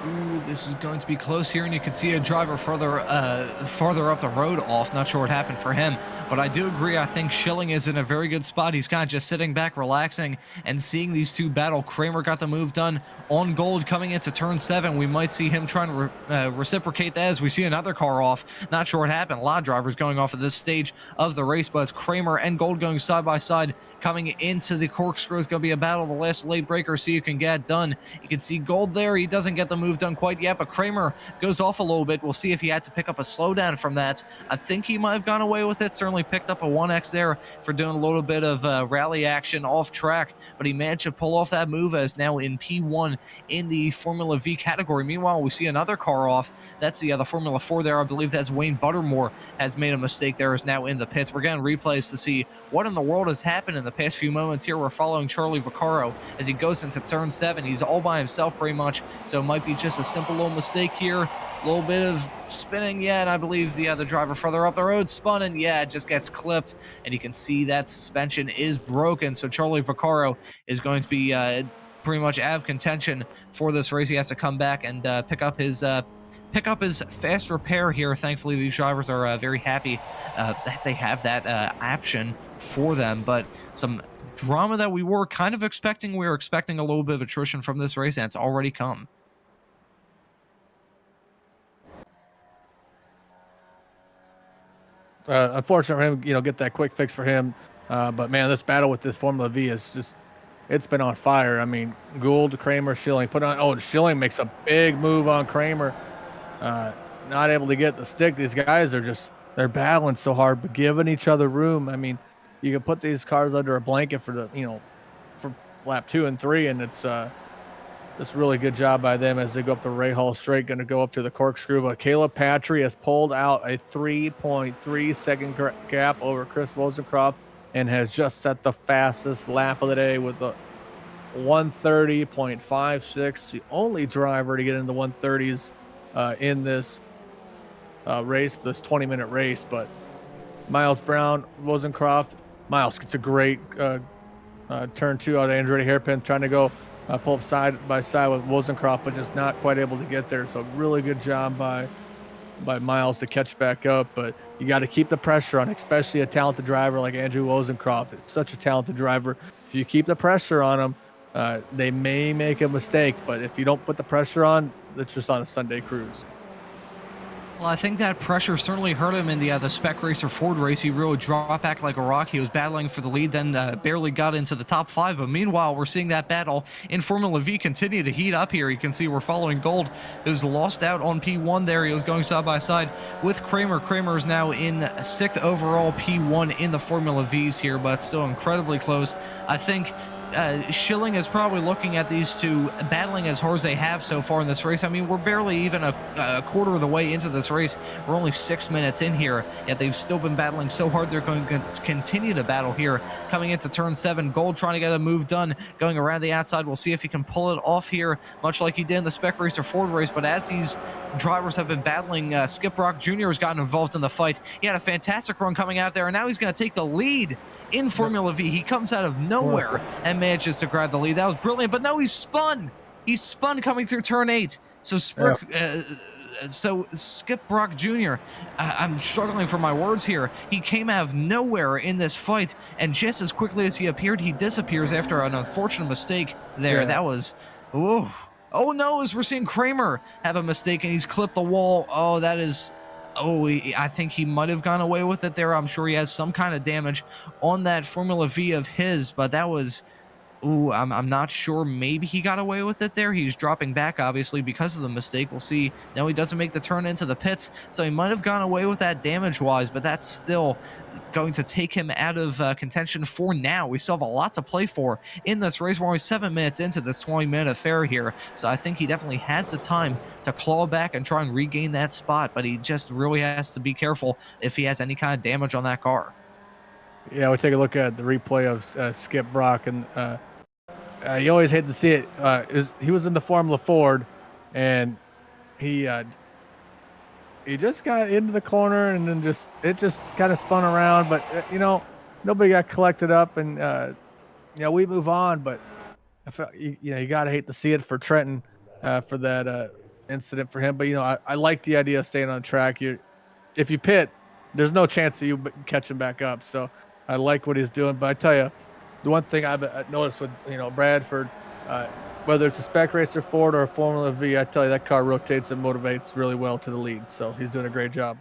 Ooh, this is going to be close here, and you can see a driver farther up the road off. Not sure what happened for him, but I do agree. I think Schilling is in a very good spot. He's kind of just sitting back, relaxing, and seeing these two battle. Kramer got the move done on Gould coming into turn 7. We might see him trying to reciprocate that as we see another car off. Not sure what happened. A lot of drivers going off at this stage of the race, but it's Kramer and Gould going side by side coming into the corkscrew. It's going to be a battle of the last late breaker, so you can get done. You can see Gould there. He doesn't get the move move done quite yet, but Kramer goes off a little bit. We'll see if he had to pick up a slowdown from that. I think he might have gone away with it. Certainly picked up a 1x there for doing a little bit of rally action off track, but he managed to pull off that move as now in P1 in the Formula V category. Meanwhile, we see another car off. That's the Formula 4 there. I believe that's Wayne Buttermore has made a mistake there, is now in the pits. We're getting replays to see what in the world has happened in the past few moments here. We're following Charlie Vaccaro as he goes into turn 7. He's all by himself pretty much, so it might be just a simple little mistake here. A little bit of spinning, yeah, and I believe the other driver further up the road spun, and yeah, it just gets clipped, and you can see that suspension is broken. So Charlie Vaccaro is going to be pretty much out of contention for this race. He has to come back and pick up his fast repair here. Thankfully, these drivers are very happy that they have that option for them, but some drama that we were kind of expecting. We were expecting a little bit of attrition from this race, and it's already come. Unfortunate for him, get that quick fix for him. But man, this battle with this Formula V is just, it's been on fire. I mean, Gould, Kramer, Schilling Schilling makes a big move on Kramer. Not able to get the stick. These guys are they're battling so hard, but giving each other room. I mean, you can put these cars under a blanket for for lap 2 and 3, and it's really good job by them as they go up the Ray Hall straight, going to go up to the corkscrew. But Caleb Patry has pulled out a 3.3 second gap over Chris Wozencroft and has just set the fastest lap of the day with a 1:30.56. The only driver to get into the 1:30s in this race, this 20-minute race. But Miles Brown, Wozencroft, Miles gets a great turn 2 out of Andretti hairpin, trying to go pull up side by side with Wozencroft, but just not quite able to get there. So really good job by Miles to catch back up. But you got to keep the pressure on, especially a talented driver like Andrew Wozencroft. It's such a talented driver. If you keep the pressure on him, they may make a mistake, but if you don't put the pressure on, it's just on a Sunday cruise. Well, I think that pressure certainly hurt him in the Spec Racer Ford race. He really dropped back like a rock. He was battling for the lead, then barely got into the top 5. But meanwhile, we're seeing that battle in Formula V continue to heat up here. You can see we're following Gould, who's lost out on P1 there. He was going side by side with Kramer. Kramer is now in 6th overall P1 in the Formula Vs here, but still incredibly close. I think Schilling is probably looking at these two battling as hard as they have so far in this race. I mean, we're barely even a quarter of the way into this race. We're only 6 minutes in here, yet they've still been battling so hard. They're going to continue to battle here. Coming into turn 7, Gould trying to get a move done, going around the outside. We'll see if he can pull it off here, much like he did in the Spec Racer Ford race. But as these drivers have been battling, Skip Brock Jr. has gotten involved in the fight. He had a fantastic run coming out there, and now he's going to take the lead in Formula V. He comes out of nowhere and manages to grab the lead. That was brilliant, but no, he's spun. He's spun coming through turn 8. So Skip Brock Jr., I'm struggling for my words here. He came out of nowhere in this fight, and just as quickly as he appeared, he disappears after an unfortunate mistake there. Yeah. That was, oh no, as we're seeing Kramer have a mistake, and he's clipped the wall. Oh, that is... I think he might have gone away with it there. I'm sure he has some kind of damage on that Formula V of his, but that was... I'm not sure. Maybe he got away with it there. He's dropping back, obviously, because of the mistake. We'll see. No, he doesn't make the turn into the pits, so he might have gone away with that damage-wise, but that's still going to take him out of contention for now. We still have a lot to play for in this race. We're only 7 minutes into this 20-minute affair here, so I think he definitely has the time to claw back and try and regain that spot, but he just really has to be careful if he has any kind of damage on that car. Yeah, we'll take a look at the replay of Skip Brock, and you always hate to see it. He was in the Formula Ford, and he just got into the corner, and then it just kind of spun around. But nobody got collected up, and we move on. But I felt you gotta hate to see it for Trenton for that incident for him. But I like the idea of staying on track. If you pit, there's no chance that you catch him back up. So I like what he's doing. But I tell you, the one thing I've noticed with Bradford, whether it's a Spec Racer Ford or a Formula V, I tell you that car rotates and motivates really well to the lead. So he's doing a great job.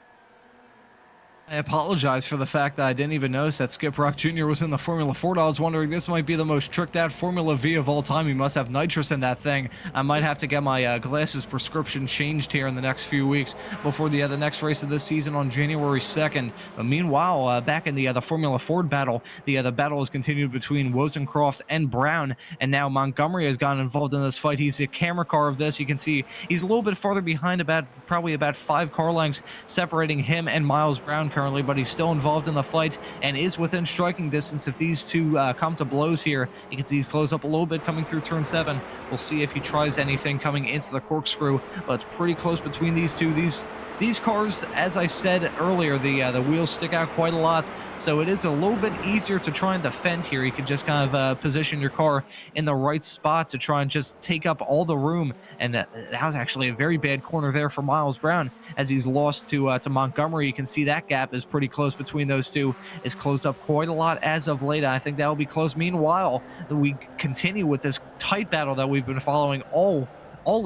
I apologize for the fact that I didn't even notice that Skip Rock Jr. was in the Formula Ford. I was wondering, this might be the most tricked out Formula V of all time. He must have nitrous in that thing. I might have to get my glasses prescription changed here in the next few weeks before the next race of this season on January 2nd. But meanwhile, back in the Formula Ford battle, the battle has continued between Wozencroft and Brown, and now Montgomery has gotten involved in this fight. He's a camera car of this. You can see he's a little bit farther behind, probably about 5 car lengths separating him and Miles Brown currently, but he's still involved in the fight and is within striking distance. If these two come to blows here, you can see he's closed up a little bit coming through turn 7. We'll see if he tries anything coming into the corkscrew, but it's pretty close between these two. These cars, as I said earlier, the wheels stick out quite a lot, so it is a little bit easier to try and defend here. You can just kind of position your car in the right spot to try and just take up all the room, and that was actually a very bad corner there for Miles Brown as he's lost to Montgomery. You can see that gap is pretty close between those two. It's closed up quite a lot as of late. I think that will be close. Meanwhile, we continue with this tight battle that we've been following all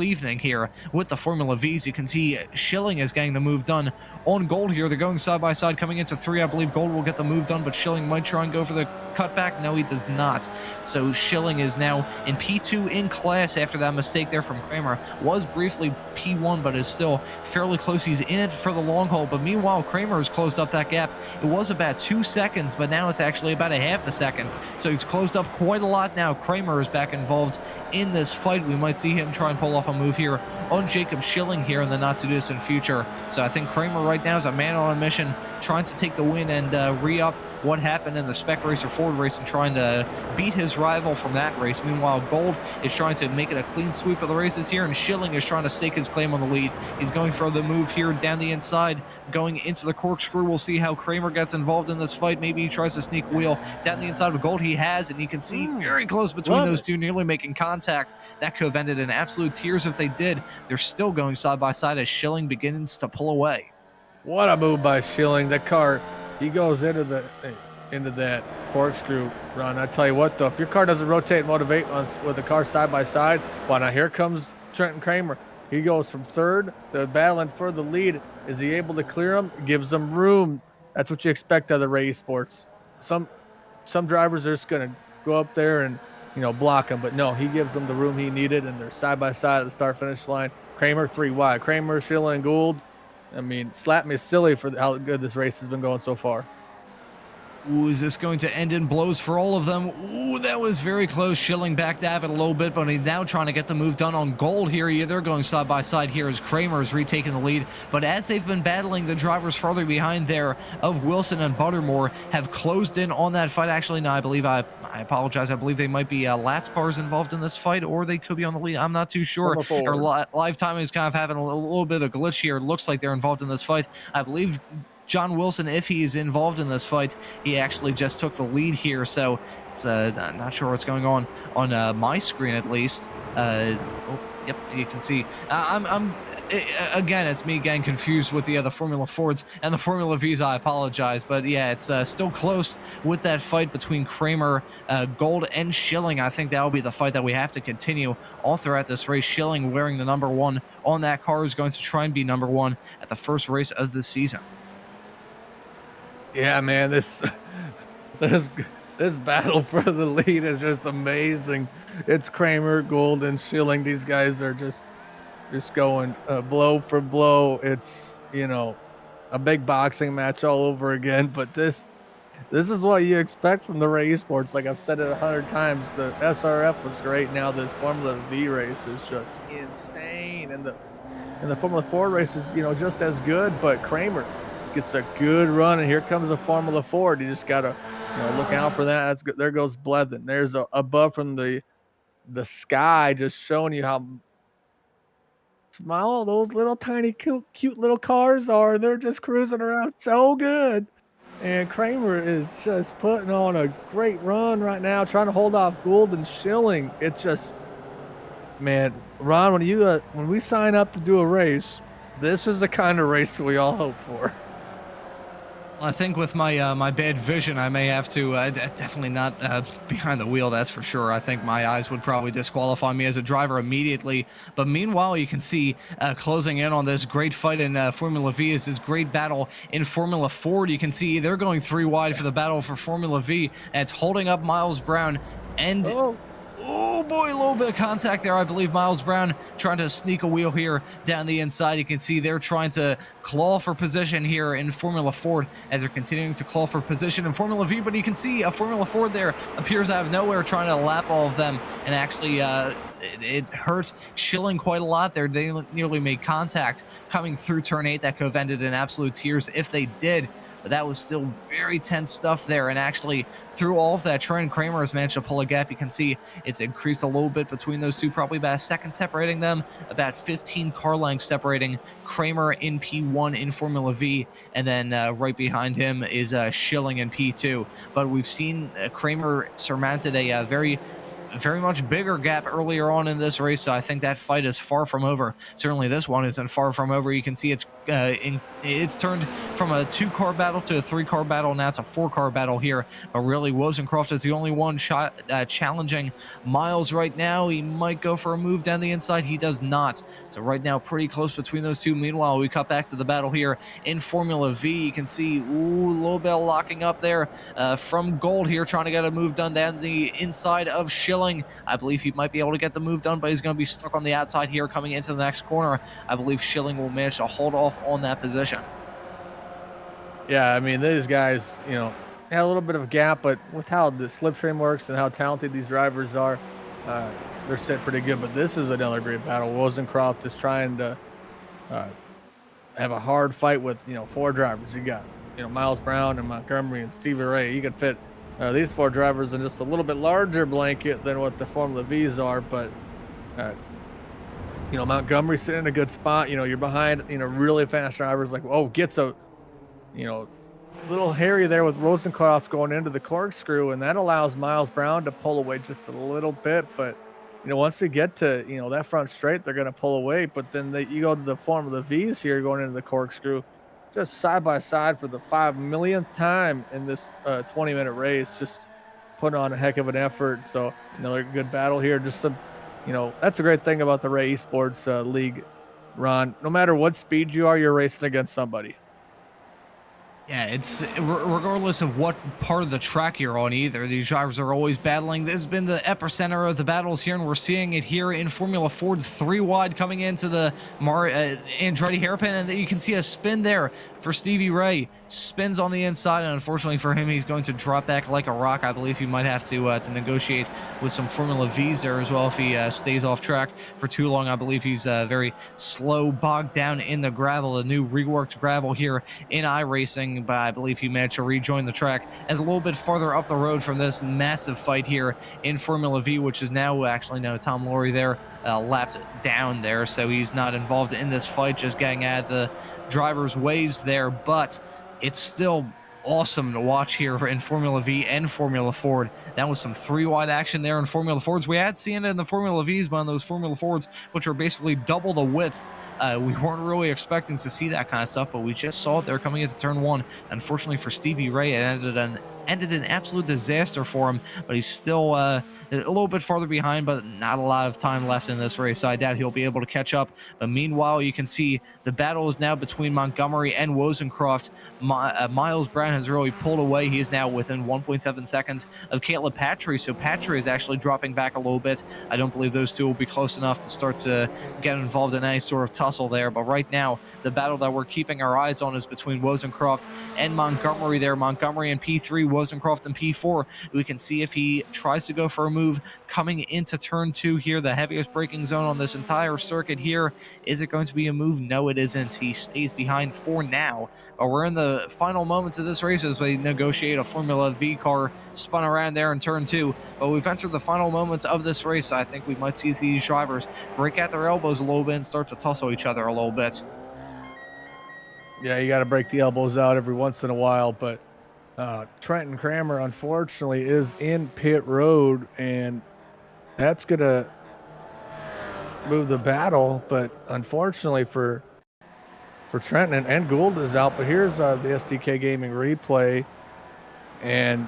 evening here with the Formula Vs. You can see Schilling is getting the move done on Gold here. They're going side by side coming into 3. I believe Gold will get the move done, but Schilling might try and go for the cutback. No, he does not. So Schilling is now in P2 in class after that mistake there from Kramer. Was briefly P1, but is still fairly close. He's in it for the long haul, but meanwhile, Kramer has closed up that gap. It was about 2 seconds, but now it's actually about a half a second. So he's closed up quite a lot now. Kramer is back involved in this fight. We might see him try and pull off a move here on Jacob Schilling here in the not-too-distant future. So I think Kramer right now is a man on a mission, trying to take the win and re-up what happened in the Spec Racer Ford race and trying to beat his rival from that race. Meanwhile, Gold is trying to make it a clean sweep of the races here, and Schilling is trying to stake his claim on the lead. He's going for the move here down the inside, going into the corkscrew. We'll see how Kramer gets involved in this fight. Maybe he tries to sneak wheel down the inside of Gold. He has, and you can see very close between those two, nearly making contact. That could have ended in absolute tears if they did. They're still going side by side as Schilling begins to pull away. What a move by Schilling. The car, he goes into that corkscrew run. I tell you what, though, if your car doesn't rotate and motivate with the car side by side, well, now here comes Trenton Kramer. He goes from 3rd to battling for the lead. Is he able to clear him? Gives him room. That's what you expect out of the race sports. Some drivers are just going to go up there and block him, but no, he gives them the room he needed, and they're side by side at the start finish line. Kramer 3 wide. Kramer, Schilling, Gould. I mean, slap me silly for how good this race has been going so far. Ooh, is this going to end in blows for all of them? Ooh, that was very close. Schilling backed out a little bit, but he's now trying to get the move done on Gold here. Yeah, they're going side by side here as Kramer is retaking the lead. But as they've been battling, the drivers farther behind there of Wilson and Buttermore have closed in on that fight. Actually, no, I apologize. I believe they might be lapped cars involved in this fight, or they could be on the lead. I'm not too sure. Or live timing is kind of having a little bit of a glitch here. It looks like they're involved in this fight. I believe John Wilson, if he is involved in this fight, he actually just took the lead here, so it's I'm not sure what's going on my screen at least. Yep, you can see. Again, it's me getting confused with the Formula Fords and the Formula Vs. I apologize, but yeah, it's still close with that fight between Kramer, Gold, and Schilling. I think that will be the fight that we have to continue all throughout this race. Schilling, wearing the number 1 on that car, is going to try and be number 1 at the first race of the season. Yeah, man, this battle for the lead is just amazing. It's Kramer, Gould, and Schilling. These guys are just going blow for blow. It's a big boxing match all over again. But this is what you expect from the race sports. Like I've said it 100 times, the SRF was great. Now this Formula V race is just insane, and the Formula Ford race is just as good. But Kramer gets a good run, and here comes a Formula Ford. You just gotta look out for that. That's good. There goes Blethen. There's a buff from the sky, just showing you how small those little tiny cute little cars are. They're just cruising around so good, and Kramer is just putting on a great run right now, trying to hold off Gould and Schilling. It's just, man, Ron, when we sign up to do a race, this is the kind of race that we all hope for. I think with my my bad vision, I may have to definitely not behind the wheel. That's for sure. I think my eyes would probably disqualify me as a driver immediately. But meanwhile, you can see closing in on this great fight in Formula V is this great battle in Formula Ford. You can see they're going 3 wide for the battle for Formula V, and it's holding up Miles Brown. And oh boy, a little bit of contact there. I believe Miles Brown trying to sneak a wheel here down the inside. You can see they're trying to claw for position here in Formula Ford as they're continuing to claw for position in Formula V. But you can see a Formula Ford there appears out of nowhere trying to lap all of them. And actually, it hurt Schilling quite a lot there. They nearly made contact coming through turn 8. That could have ended in absolute tears if they did. But that was still very tense stuff there. And actually, through all of that, Trent Kramer has managed to pull a gap. You can see it's increased a little bit between those two, probably about a second separating them, about 15 car lengths separating Kramer in P1 in Formula V, and then right behind him is Schilling in P2. But we've seen Kramer surmounted a very much bigger gap earlier on in this race, so I think that fight is far from over. Certainly this one isn't far from over. You can see it's turned from a 2-car battle to a 3-car battle. Now it's a 4-car battle here, but really Wozencroft is the only one challenging Miles right now. He might go for a move down the inside. He does not. So right now pretty close between those two. Meanwhile, we cut back to the battle here in Formula V. You can see a little bit of locking up there from Gold here, trying to get a move done down the inside of Schilling. I believe he might be able to get the move done, but he's going to be stuck on the outside here coming into the next corner. I believe Schilling will manage to hold off on that position. Yeah, I mean, these guys, you know, had a little bit of a gap, but with how the slipstream works and how talented these drivers are, they're set pretty good. But this is another great battle. Wozencroft is trying to have a hard fight with, you know, 4 drivers. You got, you know, Miles Brown and Montgomery and Stevie Ray. You can fit these 4 drivers in just a little bit larger blanket than what the Formula V's are, but you know, Montgomery's sitting in a good spot. You know, you're behind, you know, really fast drivers like, gets a, you know, little hairy there with Wozencroft going into the corkscrew, and that allows Miles Brown to pull away just a little bit. But you know, once we get to, you know, that front straight, they're going to pull away. But then you go to the Formula V's here going into the corkscrew, just side by side for the 5 millionth time in this 20-minute race, just putting on a heck of an effort. So another good battle here. Just some, you know, that's a great thing about the Ray Esports League, Ron. No matter what speed you are, you're racing against somebody. Yeah, it's regardless of what part of the track you're on either. These drivers are always battling. This has been the epicenter of the battles here, and we're seeing it here in Formula Ford's 3 wide coming into the Andretti hairpin, and you can see a spin there for Stevie Ray. Spins on the inside, and unfortunately for him, he's going to drop back like a rock. I believe he might have to negotiate with some Formula V's there as well if he stays off track for too long. I believe he's very slow, bogged down in the gravel, a new reworked gravel here in iRacing, but I believe he managed to rejoin the track as a little bit farther up the road from this massive fight here in Formula V, which is now actually Tom Laurie there lapped down there, so he's not involved in this fight, just getting out of the drivers' ways there. But it's still awesome to watch here in Formula V and Formula Ford. That was some 3 wide action there in Formula Fords. We had seen it in the Formula V's, but on those Formula Fords, which are basically double the width, we weren't really expecting to see that kind of stuff, but we just saw it there coming into turn 1. Unfortunately for Stevie Ray, it ended an absolute disaster for him, but he's still a little bit farther behind, but not a lot of time left in this race, so I doubt he'll be able to catch up. But meanwhile, you can see the battle is now between Montgomery and Wozencroft. Miles Brown has really pulled away. He is now within 1.7 seconds of Caleb Patry, so Patry is actually dropping back a little bit. I don't believe those two will be close enough to start to get involved in any sort of tussle there, but right now, the battle that we're keeping our eyes on is between Wozencroft and Montgomery there. Montgomery in P3, Wozencroft in P4. We can see if he tries to go for a move coming into turn 2 here, the heaviest braking zone on this entire circuit here. Is it going to be a move? No, it isn't. He stays behind for now, but we're in the final moments of this race as we negotiate a Formula V car spun around there in turn 2, but we've entered the final moments of this race. I think we might see these drivers break out their elbows a little bit and start to tussle each other a little bit. Yeah, you got to break the elbows out every once in a while, but Trenton Kramer, unfortunately, is in pit road, and that's going to move the battle. But unfortunately for for Trenton, and Gould is out. But here's the SDK Gaming replay, and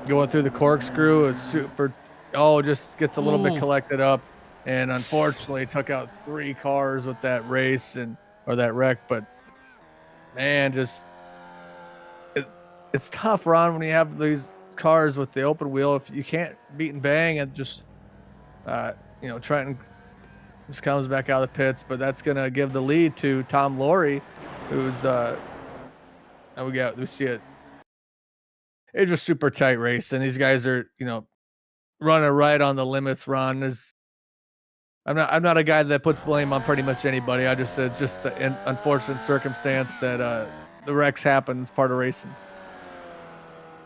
going through the corkscrew, it's super. Oh, just gets a little bit collected up, and unfortunately took out 3 cars with that race or that wreck. But man, just it's tough, Ron, when you have these cars with the open wheel. If you can't beat and bang, and just Trenton just comes back out of the pits, but that's gonna give the lead to Tom Laurie, who's we see it. It's just super tight race, and these guys are running right on the limits. Ron, I'm not a guy that puts blame on pretty much anybody. I just said just an unfortunate circumstance that the wrecks happen. It's part of racing.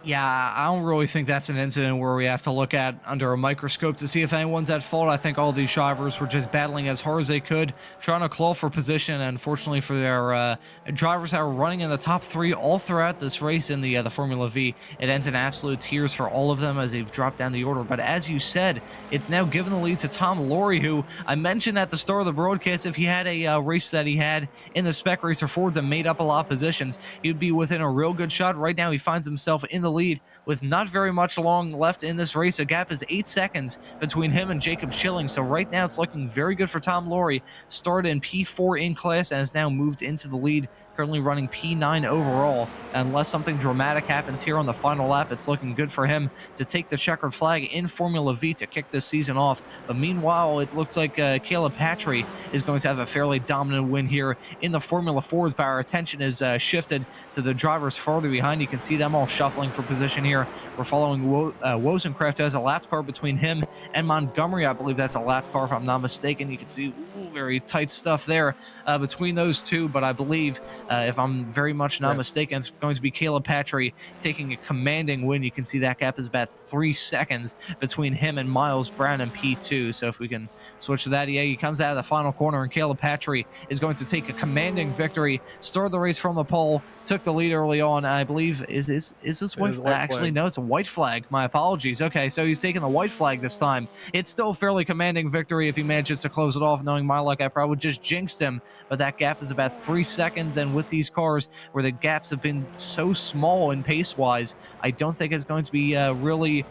Yeah, I don't really think that's an incident where we have to look at under a microscope to see if anyone's at fault. I think all these drivers were just battling as hard as they could, trying to claw for position. And unfortunately for their drivers that were running in the top 3 all throughout this race in the Formula V, it ends in absolute tears for all of them as they've dropped down the order. But as you said, it's now given the lead to Tom Laurie, who I mentioned at the start of the broadcast, if he had a race that he had in the Spec Racer Ford and made up a lot of positions, he'd be within a real good shot. Right now, he finds himself in the lead with not very much long left in this race. A gap is 8 seconds between him and Jacob Schilling. So right now it's looking very good for Tom Laurie. Started in P4 in class and has now moved into the lead, currently running P9 overall. Unless something dramatic happens here on the final lap, it's looking good for him to take the checkered flag in Formula V to kick this season off. But meanwhile, it looks like Caleb Patry is going to have a fairly dominant win here in the Formula Fords, but our attention is shifted to the drivers farther behind. You can see them all shuffling for position here. We're following Wozencraft, has a lap car between him and Montgomery. I believe that's a lap car, if I'm not mistaken. You can see very tight stuff there between those two, but I believe if I'm very much not mistaken, it's going to be Caleb Patry taking a commanding win. You can see that gap is about 3 seconds between him and Miles Brown in P2. So if we can switch to that, he comes out of the final corner, and Caleb Patry is going to take a commanding victory. Started the race from the pole, took the lead early on. I believe is this white flag? Actually, no, it's a white flag. My apologies. Okay, so he's taking the white flag this time. It's still a fairly commanding victory if he manages to close it off. Knowing my luck, I probably just jinxed him, but that gap is about 3 seconds, and with these cars where the gaps have been so small and pace-wise, I don't think it's going to be really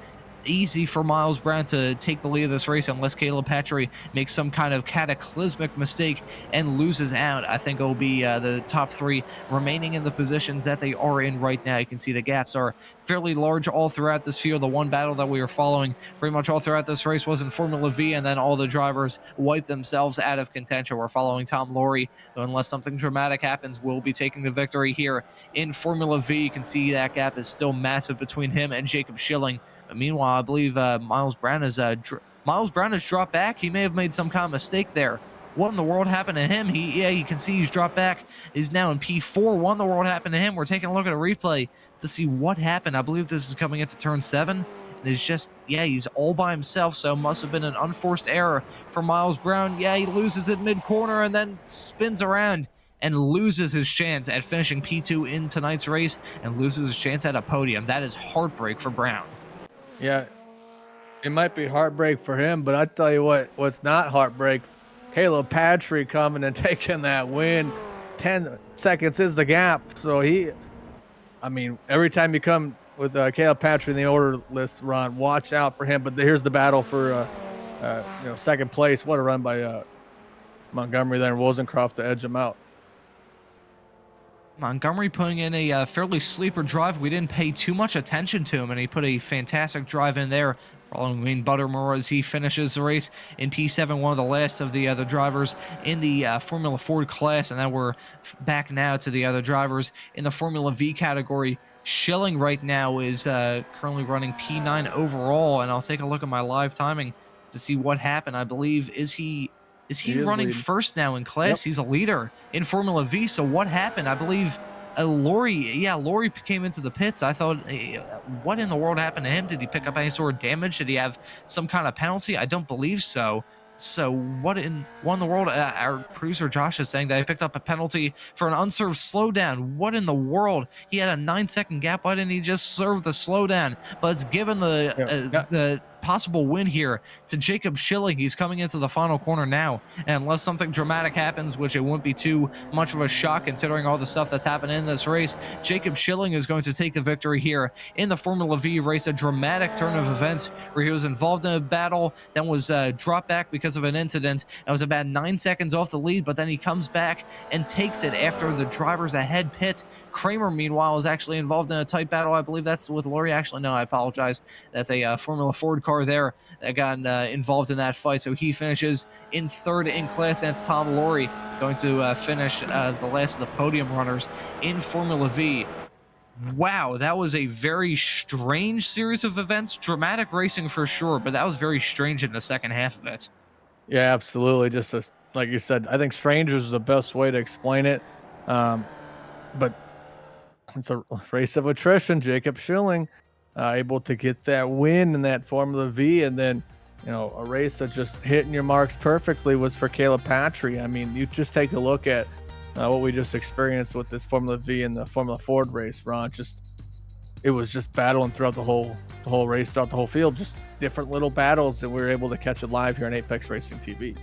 easy for Miles Brown to take the lead of this race unless Caleb Patry makes some kind of cataclysmic mistake and loses out. I think it'll be the top 3 remaining in the positions that they are in right now. You can see the gaps are fairly large all throughout this field. The one battle that we were following pretty much all throughout this race was in Formula V, and then all the drivers wiped themselves out of contention. We're following Tom Laurie, who, unless something dramatic happens, will be taking the victory here in Formula V. You can see that gap is still massive between him and Jacob Schilling. But meanwhile, I believe Miles Brown has dropped back. He may have made some kind of mistake there. What in the world happened to him? You can see he's dropped back. He's now in P4. What in the world happened to him? We're taking a look at a replay to see what happened. I believe this is coming into turn 7. And it's just, he's all by himself, so must have been an unforced error for Miles Brown. He loses it mid-corner and then spins around and loses his chance at finishing P2 in tonight's race and loses his chance at a podium. That is heartbreak for Brown. Yeah, it might be heartbreak for him, but I tell you what's not heartbreak, Caleb Patry coming and taking that win. 10 seconds is the gap. So every time you come with Caleb Patry in the order list, Ron, watch out for him. But here's the battle for second place. What a run by Montgomery there, and Wozencraft to edge him out. Montgomery putting in a fairly sleeper drive. We didn't pay too much attention to him, and he put a fantastic drive in there, following Wayne Buttermore as he finishes the race in P7, one of the last of the other drivers in the Formula Ford class. And then we're back now to the other drivers in the Formula V category. Schilling right now is currently running P9 overall, and I'll take a look at my live timing to see what happened. I believe, is he running first now in class? Yep. He's a leader in Formula V. So what happened? I believe Laurie came into the pits. I thought, what in the world happened to him? Did he pick up any sort of damage? Did he have some kind of penalty? I don't believe so. So what in the world? Our producer Josh is saying that he picked up a penalty for an unserved slowdown. What in the world? He had a 9-second gap. Why didn't he just serve the slowdown? But it's given the possible win here to Jacob Schilling. He's coming into the final corner now, and unless something dramatic happens, which it wouldn't be too much of a shock considering all the stuff that's happened in this race, Jacob Schilling is going to take the victory here in the Formula V race. A dramatic turn of events where he was involved in a battle, then was dropped back because of an incident, and was about 9 seconds off the lead, but then he comes back and takes it after the drivers ahead pit. Kramer, meanwhile, is actually involved in a tight battle. I believe that's with Laurie. Actually, no, I apologize. That's a Formula Ford car there that got involved in that fight. So he finishes in third in class. That's Tom Laurie going to finish the last of the podium runners in Formula V. Wow, that was a very strange series of events. Dramatic racing for sure, but that was very strange in the second half of it. Yeah, absolutely. Just like you said, I think strangers is the best way to explain it. But it's a race of attrition. Jacob Schilling able to get that win in that Formula V, and then a race that just hitting your marks perfectly was for Caleb Patry. I mean, you just take a look at what we just experienced with this Formula V and the Formula Ford race, Ron. It was just battling throughout the whole race, throughout the whole field, just different little battles, and we were able to catch it live here on Apex Racing TV.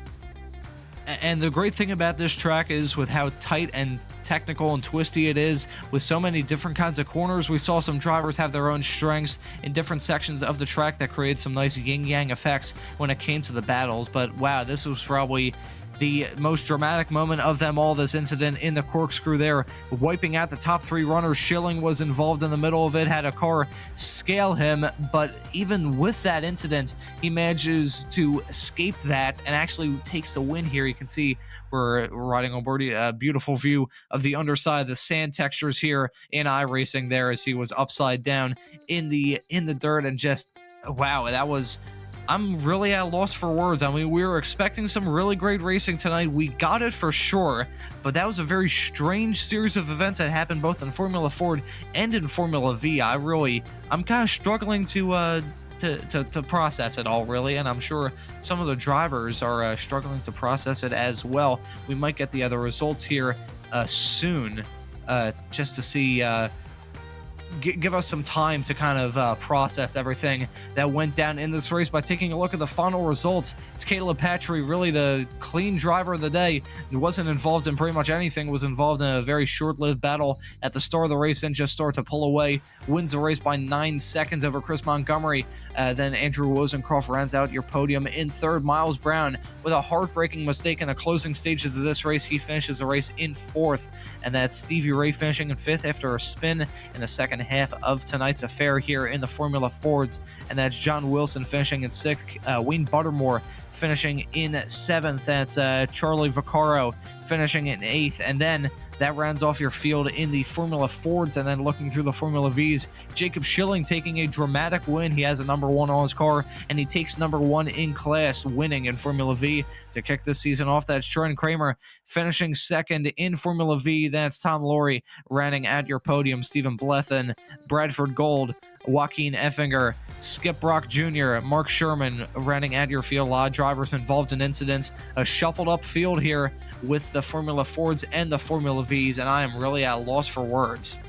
And the great thing about this track is with how tight and technical and twisty it is, with so many different kinds of corners, we saw some drivers have their own strengths in different sections of the track that created some nice yin-yang effects when it came to the battles. But wow, this was probably the most dramatic moment of them all, this incident in the corkscrew there, wiping out the top 3 runners. Schilling was involved in the middle of it, had a car scale him, but even with that incident, he manages to escape that and actually takes the win here. You can see we're riding on board a beautiful view of the underside, the sand textures here in iRacing there as he was upside down in the dirt, and just wow, I'm really at a loss for words. I mean, we were expecting some really great racing tonight. We got it for sure, but that was a very strange series of events that happened both in Formula Ford and in Formula V. I'm kind of struggling to process it all, really, and I'm sure some of the drivers are struggling to process it as well. We might get the other results here soon, just to see. Give us some time to kind of process everything that went down in this race by taking a look at the final results. It's Caleb Patry, really the clean driver of the day. He wasn't involved in pretty much anything, was involved in a very short-lived battle at the start of the race and just started to pull away. Wins the race by 9 seconds over Chris Montgomery. Then Andrew Wozencroft rounds out your podium in third. Miles Brown, with a heartbreaking mistake in the closing stages of this race, he finishes the race in fourth. And that's Stevie Ray finishing in fifth after a spin in the second half of tonight's affair here in the Formula Fords. And that's John Wilson finishing in sixth. Wayne Buttermore finishing in seventh. That's Charlie Vaccaro finishing in eighth. And then that rounds off your field in the Formula Fords. And then looking through the Formula Vs, Jacob Schilling taking a dramatic win. He has a number 1 on his car, and he takes number 1 in class, winning in Formula V to kick this season off. That's Trent Kramer finishing second in Formula V. That's Tom Laurie rounding at your podium. Stephen Blethen, Bradford Gold, Joaquin Effinger, Skip Brock Jr., Mark Sherman rounding at your field. A lot of drivers involved in incidents. A shuffled up field here with the Formula Fords and the Formula Vs, and I am really at a loss for words.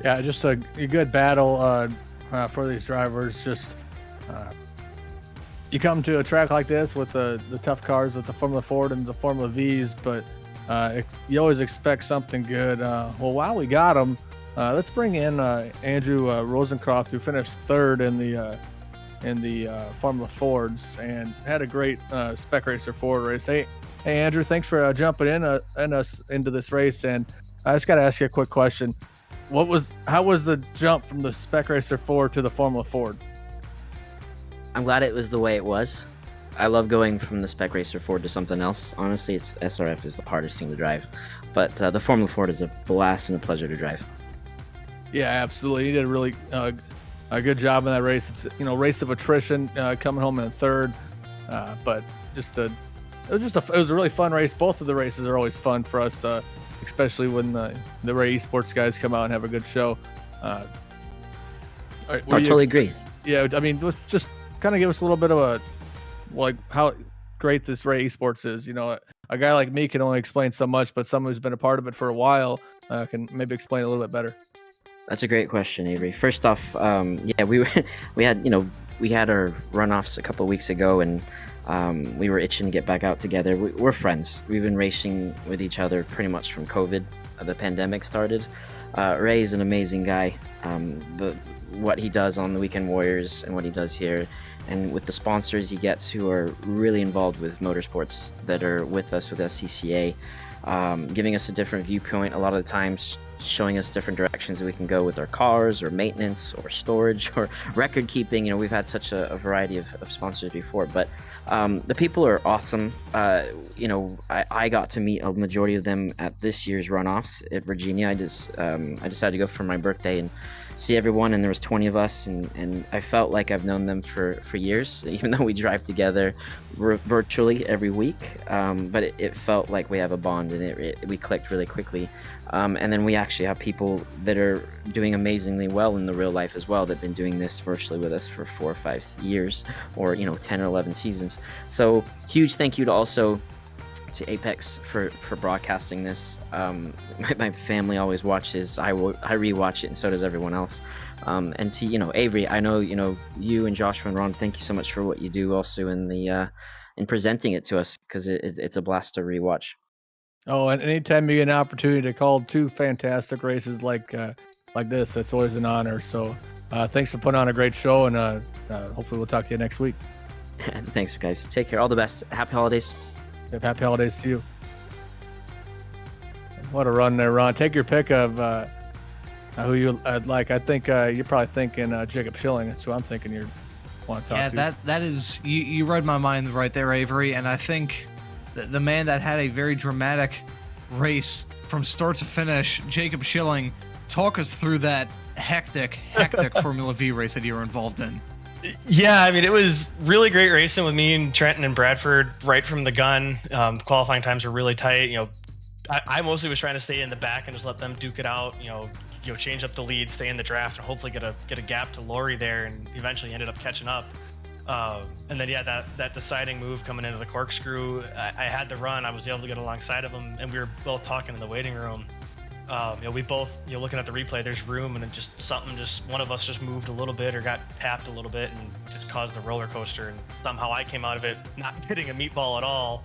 Yeah, just a good battle for these drivers. Just you come to a track like this with the tough cars with the Formula Ford and the Formula Vs, but you always expect something good. Well, while we got them, let's bring in Andrew Rosencroft, who finished third in the Formula Fords and had a great Spec Racer Ford race. Hey, Andrew, thanks for jumping into this race. And I just got to ask you a quick question. How was the jump from the Spec Racer Ford to the Formula Ford? I'm glad it was the way it was. I love going from the Spec Racer Ford to something else. Honestly, SRF is the hardest thing to drive, but the Formula Ford is a blast and a pleasure to drive. Yeah, absolutely. You did a really a good job in that race. It's race of attrition, coming home in third, but it was a really fun race. Both of the races are always fun for us, especially when the Ray Esports guys come out and have a good show. I totally agree. Yeah, I mean, just kind of give us a little bit of how great this Ray Esports is. A guy like me can only explain so much, but someone who's been a part of it for a while can maybe explain a little bit better. That's a great question, Avery. First off, we had we had our runoffs a couple weeks ago, and we were itching to get back out together. We're friends. We've been racing with each other pretty much from COVID. The pandemic started. Ray is an amazing guy. What he does on the Weekend Warriors and what he does here, and with the sponsors he gets who are really involved with motorsports that are with us with SCCA, giving us a different viewpoint a lot of the times, showing us different directions that we can go with our cars or maintenance or storage or record keeping. You know, we've had such a variety of sponsors before, but the people are awesome. You know, I got to meet a majority of them at this year's runoffs at Virginia. I decided to go for my birthday and see everyone, and there was 20 of us, and I felt like I've known them for years, even though we drive together virtually every week. But it felt like we have a bond, and we clicked really quickly. And then we actually have people that are doing amazingly well in the real life as well, that have been doing this virtually with us for 4 or 5 years, or 10 or 11 seasons. So huge thank you to Apex for broadcasting this. My family always watches. I rewatch it, and so does everyone else. And to Avery, I know you and Joshua and Ron. Thank you so much for what you do also in presenting it to us, because it's a blast to rewatch. Oh, and anytime you get an opportunity to call 2 fantastic races like this, that's always an honor. So thanks for putting on a great show, and hopefully we'll talk to you next week. Thanks, guys. Take care. All the best. Happy holidays. Yep, happy holidays to you. What a run there, Ron. Take your pick of who you like. I think you're probably thinking Jacob Schilling. That's who I'm thinking you want to talk to. Yeah, that is, you read my mind right there, Avery. And I think the man that had a very dramatic race from start to finish, Jacob Schilling, talk us through that hectic Formula V race that you were involved in. Yeah, I mean, it was really great racing with me and Trenton and Bradford right from the gun. Qualifying times were really tight. I mostly was trying to stay in the back and just let them duke it out. Change up the lead, stay in the draft, and hopefully get a gap to Laurie there, and eventually ended up catching up. And then that deciding move coming into the corkscrew, I had to run. I was able to get alongside of him, and we were both talking in the waiting room. We both, looking at the replay, there's room, and one of us just moved a little bit or got tapped a little bit and just caused a roller coaster. And somehow I came out of it not getting a meatball at all.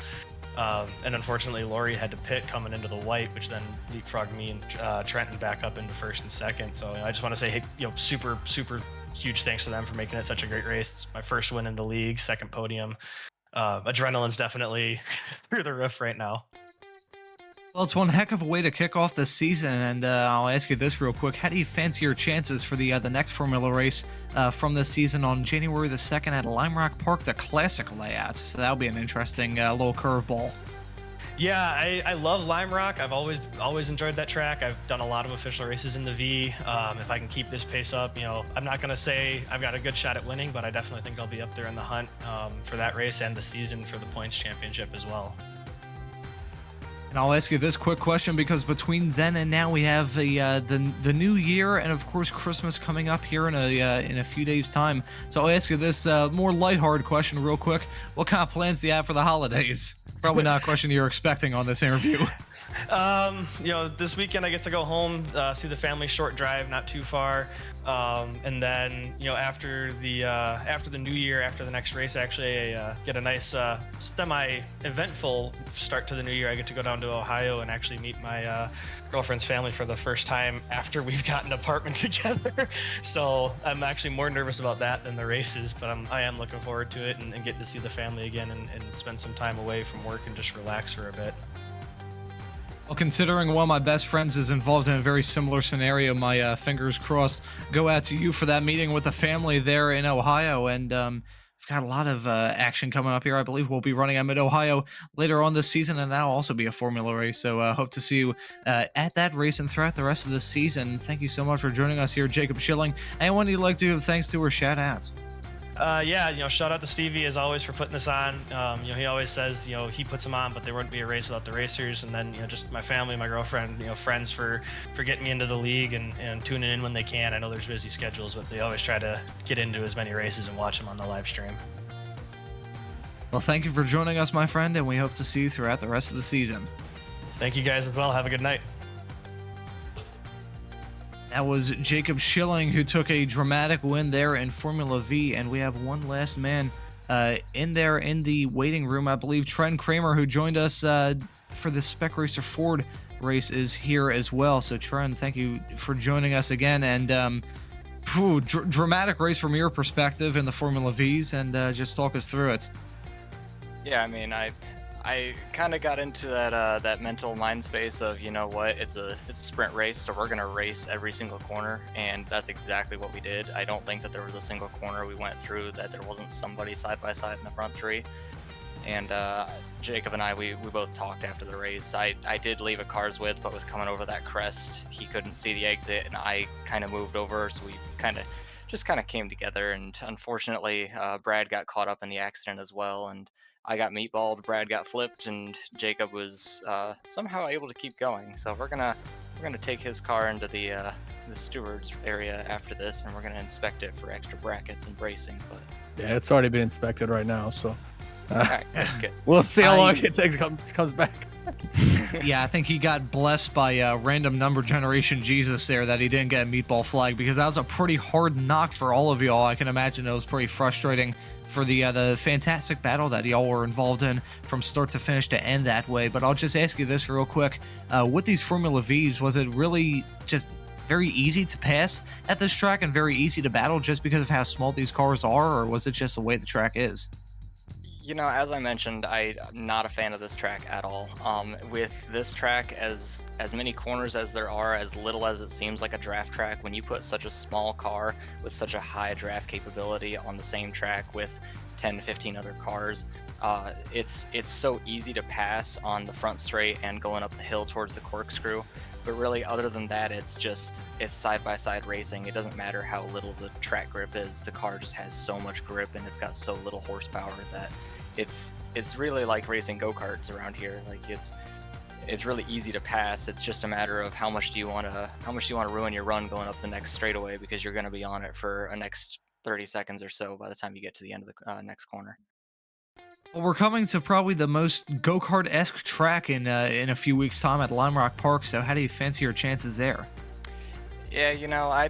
And unfortunately, Laurie had to pit coming into the white, which then leapfrogged me and Trenton back up into first and second. So I just want to say, hey, super, super huge thanks to them for making it such a great race. It's my first win in the league, second podium. Adrenaline's definitely through the roof right now. Well, it's one heck of a way to kick off the season, and I'll ask you this real quick. How do you fancy your chances for the next Formula race from this season on January the 2nd at Lime Rock Park, the classic layout? So that'll be an interesting little curveball. Yeah, I love Lime Rock. I've always enjoyed that track. I've done a lot of official races in the V. If I can keep this pace up, I'm not going to say I've got a good shot at winning, but I definitely think I'll be up there in the hunt for that race and the season for the points championship as well. And I'll ask you this quick question, because between then and now we have the new year and of course Christmas coming up here in a few days' time. So I'll ask you this more lighthearted question real quick. What kind of plans do you have for the holidays? Probably not a question you're expecting on this interview. This weekend I get to go home, see the family, short drive, not too far. And then, after the new year, after the next race, actually, I get a nice semi-eventful start to the new year. I get to go down to Ohio and actually meet my girlfriend's family for the first time after we've got an apartment together. So I'm actually more nervous about that than the races, but I am looking forward to it and getting to see the family again and spend some time away from work and just relax for a bit. Well, considering one of my best friends is involved in a very similar scenario, my fingers crossed go out to you for that meeting with the family there in Ohio. And we've got a lot of action coming up here. I believe we'll be running at Mid-Ohio later on this season, and that'll also be a Formula race. So hope to see you at that race and throughout the rest of the season. Thank you so much for joining us here, Jacob Schilling. Anyone you'd like to give thanks to or shout out? Shout out to Stevie as always for putting this on. He always says, he puts them on, but there wouldn't be a race without the racers. And then, just my family, my girlfriend, friends for getting me into the league and tuning in when they can. I know there's busy schedules, but they always try to get into as many races and watch them on the live stream. Well, thank you for joining us, my friend, and we hope to see you throughout the rest of the season. Thank you guys as well. Have a good night. That was Jacob Schilling, who took a dramatic win there in Formula V, and we have one last man in there in the waiting room. I believe Trent Kramer, who joined us for the Spec Racer Ford race, is here as well. So Trent, thank you for joining us again, and dramatic race from your perspective in the Formula Vs, and just talk us through it. Yeah, I mean, I kind of got into that mental mind space of, you know what, it's a sprint race, so we're gonna race every single corner, and that's exactly what we did. I don't think that there was a single corner we went through that there wasn't somebody side by side in the front three. And Jacob and I, we both talked after the race. I did leave a car's width, but with coming over that crest, he couldn't see the exit, and I kind of moved over, so we just kind of came together. And unfortunately, Brad got caught up in the accident as well, and I got meatballed, Brad got flipped, and Jacob was somehow able to keep going. So we're gonna take his car into the stewards area after this, and we're gonna inspect it for extra brackets and bracing. But Yeah, it's already been inspected right now, so all right, good. we'll see how long it takes comes back. Yeah, I think he got blessed by random number generation Jesus there that he didn't get a meatball flag, because that was a pretty hard knock for all of y'all. I can imagine it was pretty frustrating for the fantastic battle that y'all were involved in from start to finish to end that way. But I'll just ask you this real quick. With these Formula Vs, was it really just very easy to pass at this track and very easy to battle just because of how small these cars are, or was it just the way the track is? You know, as I mentioned, I'm not a fan of this track at all. With this track, as many corners as there are, as little as it seems like a draft track, when you put such a small car with such a high draft capability on the same track with 10 to 15 other cars, it's so easy to pass on the front straight and going up the hill towards the corkscrew. But really, other than that, it's side-by-side racing. It doesn't matter how little the track grip is. The car just has so much grip, and it's got so little horsepower that it's really like racing go-karts around here. Like it's really easy to pass. It's just a matter of how much do you want to ruin your run going up the next straightaway, because you're going to be on it for a next 30 seconds or so by the time you get to the end of the next corner. Well, we're coming to probably the most go-kart-esque track in a few weeks' time at Lime Rock Park. So how do you fancy your chances there? Yeah, you know,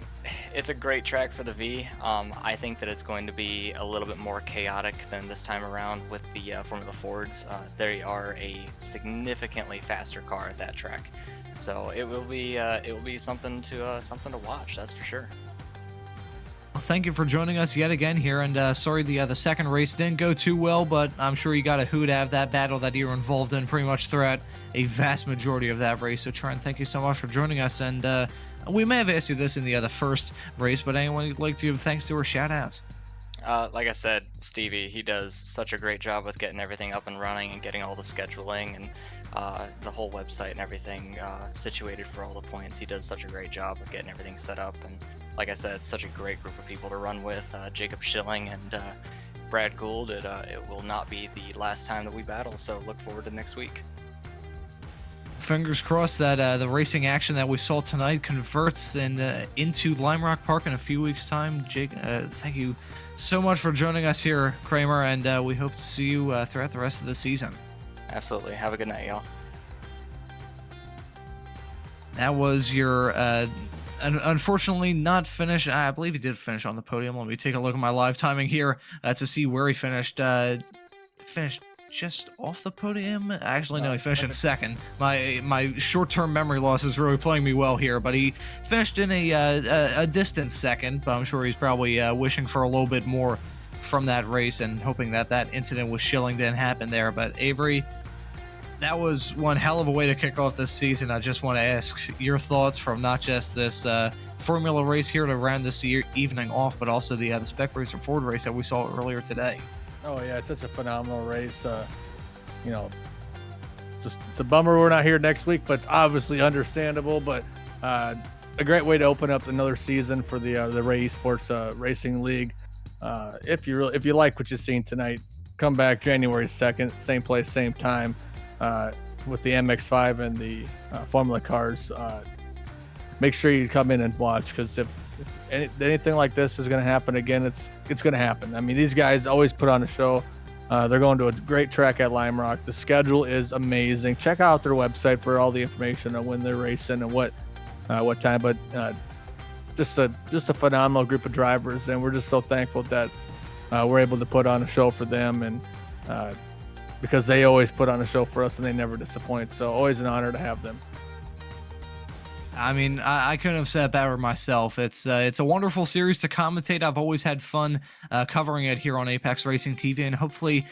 it's a great track for the V. I think that it's going to be a little bit more chaotic than this time around with the Formula Fords. They are a significantly faster car at that track, so it will be something to watch. That's for sure. Well, thank you for joining us yet again here, and sorry the second race didn't go too well, but I'm sure you got a hoot out of that battle that you were involved in pretty much throughout a vast majority of that race. So Trent, thank you so much for joining us, and we may have asked you this in the first race, but anyone you'd like to give thanks to or shout out? Like I said, Stevie, he does such a great job with getting everything up and running and getting all the scheduling and the whole website and everything situated for all the points. He does such a great job of getting everything set up, and like I said, it's such a great group of people to run with. Jacob Schilling and Brad Gould. It will not be the last time that we battle, so look forward to next week. Fingers crossed that the racing action that we saw tonight converts into Lime Rock Park in a few weeks' time. Jake, thank you so much for joining us here, Kramer, and we hope to see you throughout the rest of the season. Absolutely. Have a good night, y'all. That was your unfortunately not finished. I believe he did finish on the podium. Let me take a look at my live timing here to see where he finished. Finished just off the podium. Actually, no, he finished in second. My short-term memory loss is really playing me well here, but he finished in a distant second. But I'm sure he's probably wishing for a little bit more from that race and hoping that incident with Schilling didn't happen there. But Avery, that was one hell of a way to kick off this season. I just want to ask your thoughts from not just this Formula race here to round this evening off, but also the Spec Racer Ford race that we saw earlier today. Oh yeah, it's such a phenomenal race. You know, just it's a bummer we're not here next week, but it's obviously understandable. But a great way to open up another season for the Ray Esports Racing League. If you like what you've seen tonight, come back January 2nd, same place, same time, with the MX-5 and the Formula cars. Make sure you come in and watch, because if anything like this is going to happen again, it's going to happen. I mean, these guys always put on a show. They're going to a great track at Lime Rock. The schedule is amazing. Check out their website for all the information on when they're racing and what time. But just a phenomenal group of drivers, and we're just so thankful that we're able to put on a show for them, and because they always put on a show for us and they never disappoint. So always an honor to have them. I mean, I couldn't have said it better myself. It's a wonderful series to commentate. I've always had fun covering it here on Apex Racing TV, and hopefully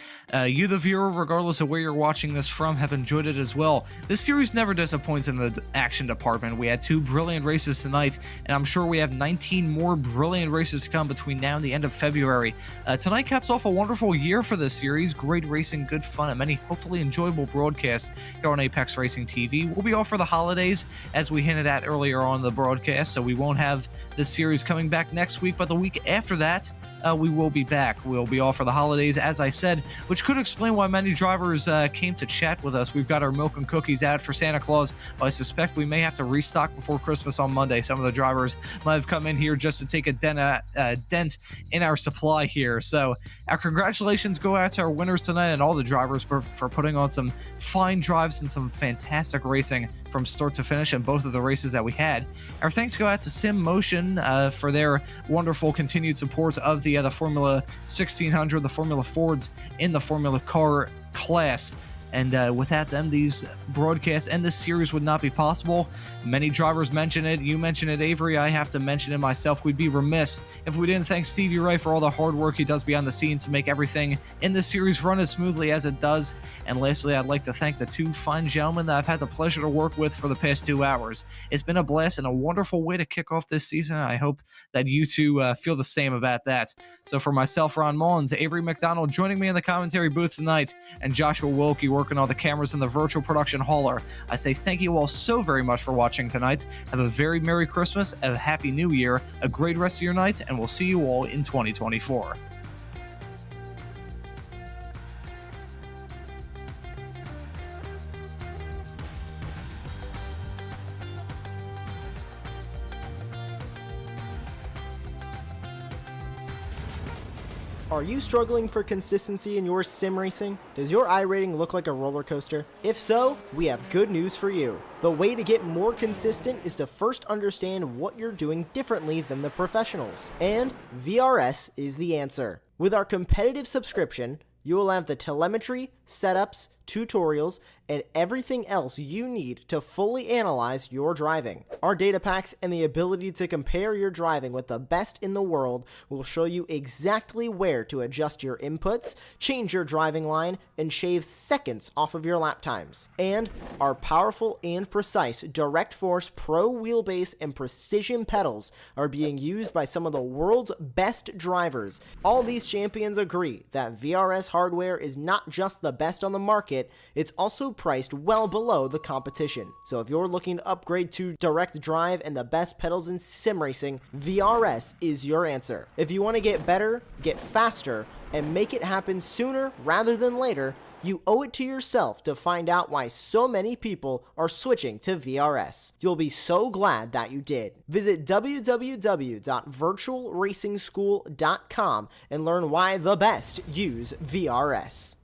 you, the viewer, regardless of where you're watching this from, have enjoyed it as well. This series never disappoints in the action department. We had 2 brilliant races tonight, and I'm sure we have 19 more brilliant races to come between now and the end of February. Tonight caps off a wonderful year for this series. Great racing, good fun, and many hopefully enjoyable broadcasts here on Apex Racing TV. We'll be off for the holidays, as we hinted at earlier on the broadcast, so we won't have this series coming back next week, but the week after that we will be back. We'll be off for the holidays, as I said, which could explain why many drivers came to chat with us. We've got our milk and cookies out for Santa Claus, but I suspect we may have to restock before Christmas on Monday. Some of the drivers might have come in here just to take a dent in our supply here. So our congratulations go out to our winners tonight and all the drivers for putting on some fine drives and some fantastic racing from start to finish in both of the races that we had. Our thanks go out to Sim Motion for their wonderful continued support of the Formula 1600, the Formula Fords in the Formula Car class. And without them, these broadcasts and this series would not be possible. Many drivers mention it. You mentioned it, Avery. I have to mention it myself. We'd be remiss if we didn't thank Stevie Ray for all the hard work he does behind the scenes to make everything in this series run as smoothly as it does. And lastly, I'd like to thank the 2 fine gentlemen that I've had the pleasure to work with for the past 2 hours. It's been a blast and a wonderful way to kick off this season. I hope that you two feel the same about that. So for myself, Ron Mullins, Avery McDonald joining me in the commentary booth tonight, and Joshua Wilkie working all the cameras in the virtual production hauler, I say thank you all so very much for watching tonight. Have a very Merry Christmas, a Happy New Year, a great rest of your night, and we'll see you all in 2024. Are you struggling for consistency in your sim racing? Does your iRating look like a roller coaster? If so, we have good news for you. The way to get more consistent is to first understand what you're doing differently than the professionals. And VRS is the answer. With our competitive subscription, you will have the telemetry, setups, tutorials, and everything else you need to fully analyze your driving. Our data packs and the ability to compare your driving with the best in the world will show you exactly where to adjust your inputs, change your driving line, and shave seconds off of your lap times. And our powerful and precise Direct Force Pro wheelbase and precision pedals are being used by some of the world's best drivers. All these champions agree that VRS hardware is not just the best on the market, it's also priced well below the competition. So if you're looking to upgrade to direct drive and the best pedals in sim racing, VRS is your answer. If you want to get better, get faster, and make it happen sooner rather than later, you owe it to yourself to find out why so many people are switching to VRS. You'll be so glad that you did. Visit www.virtualracingschool.com and learn why the best use VRS.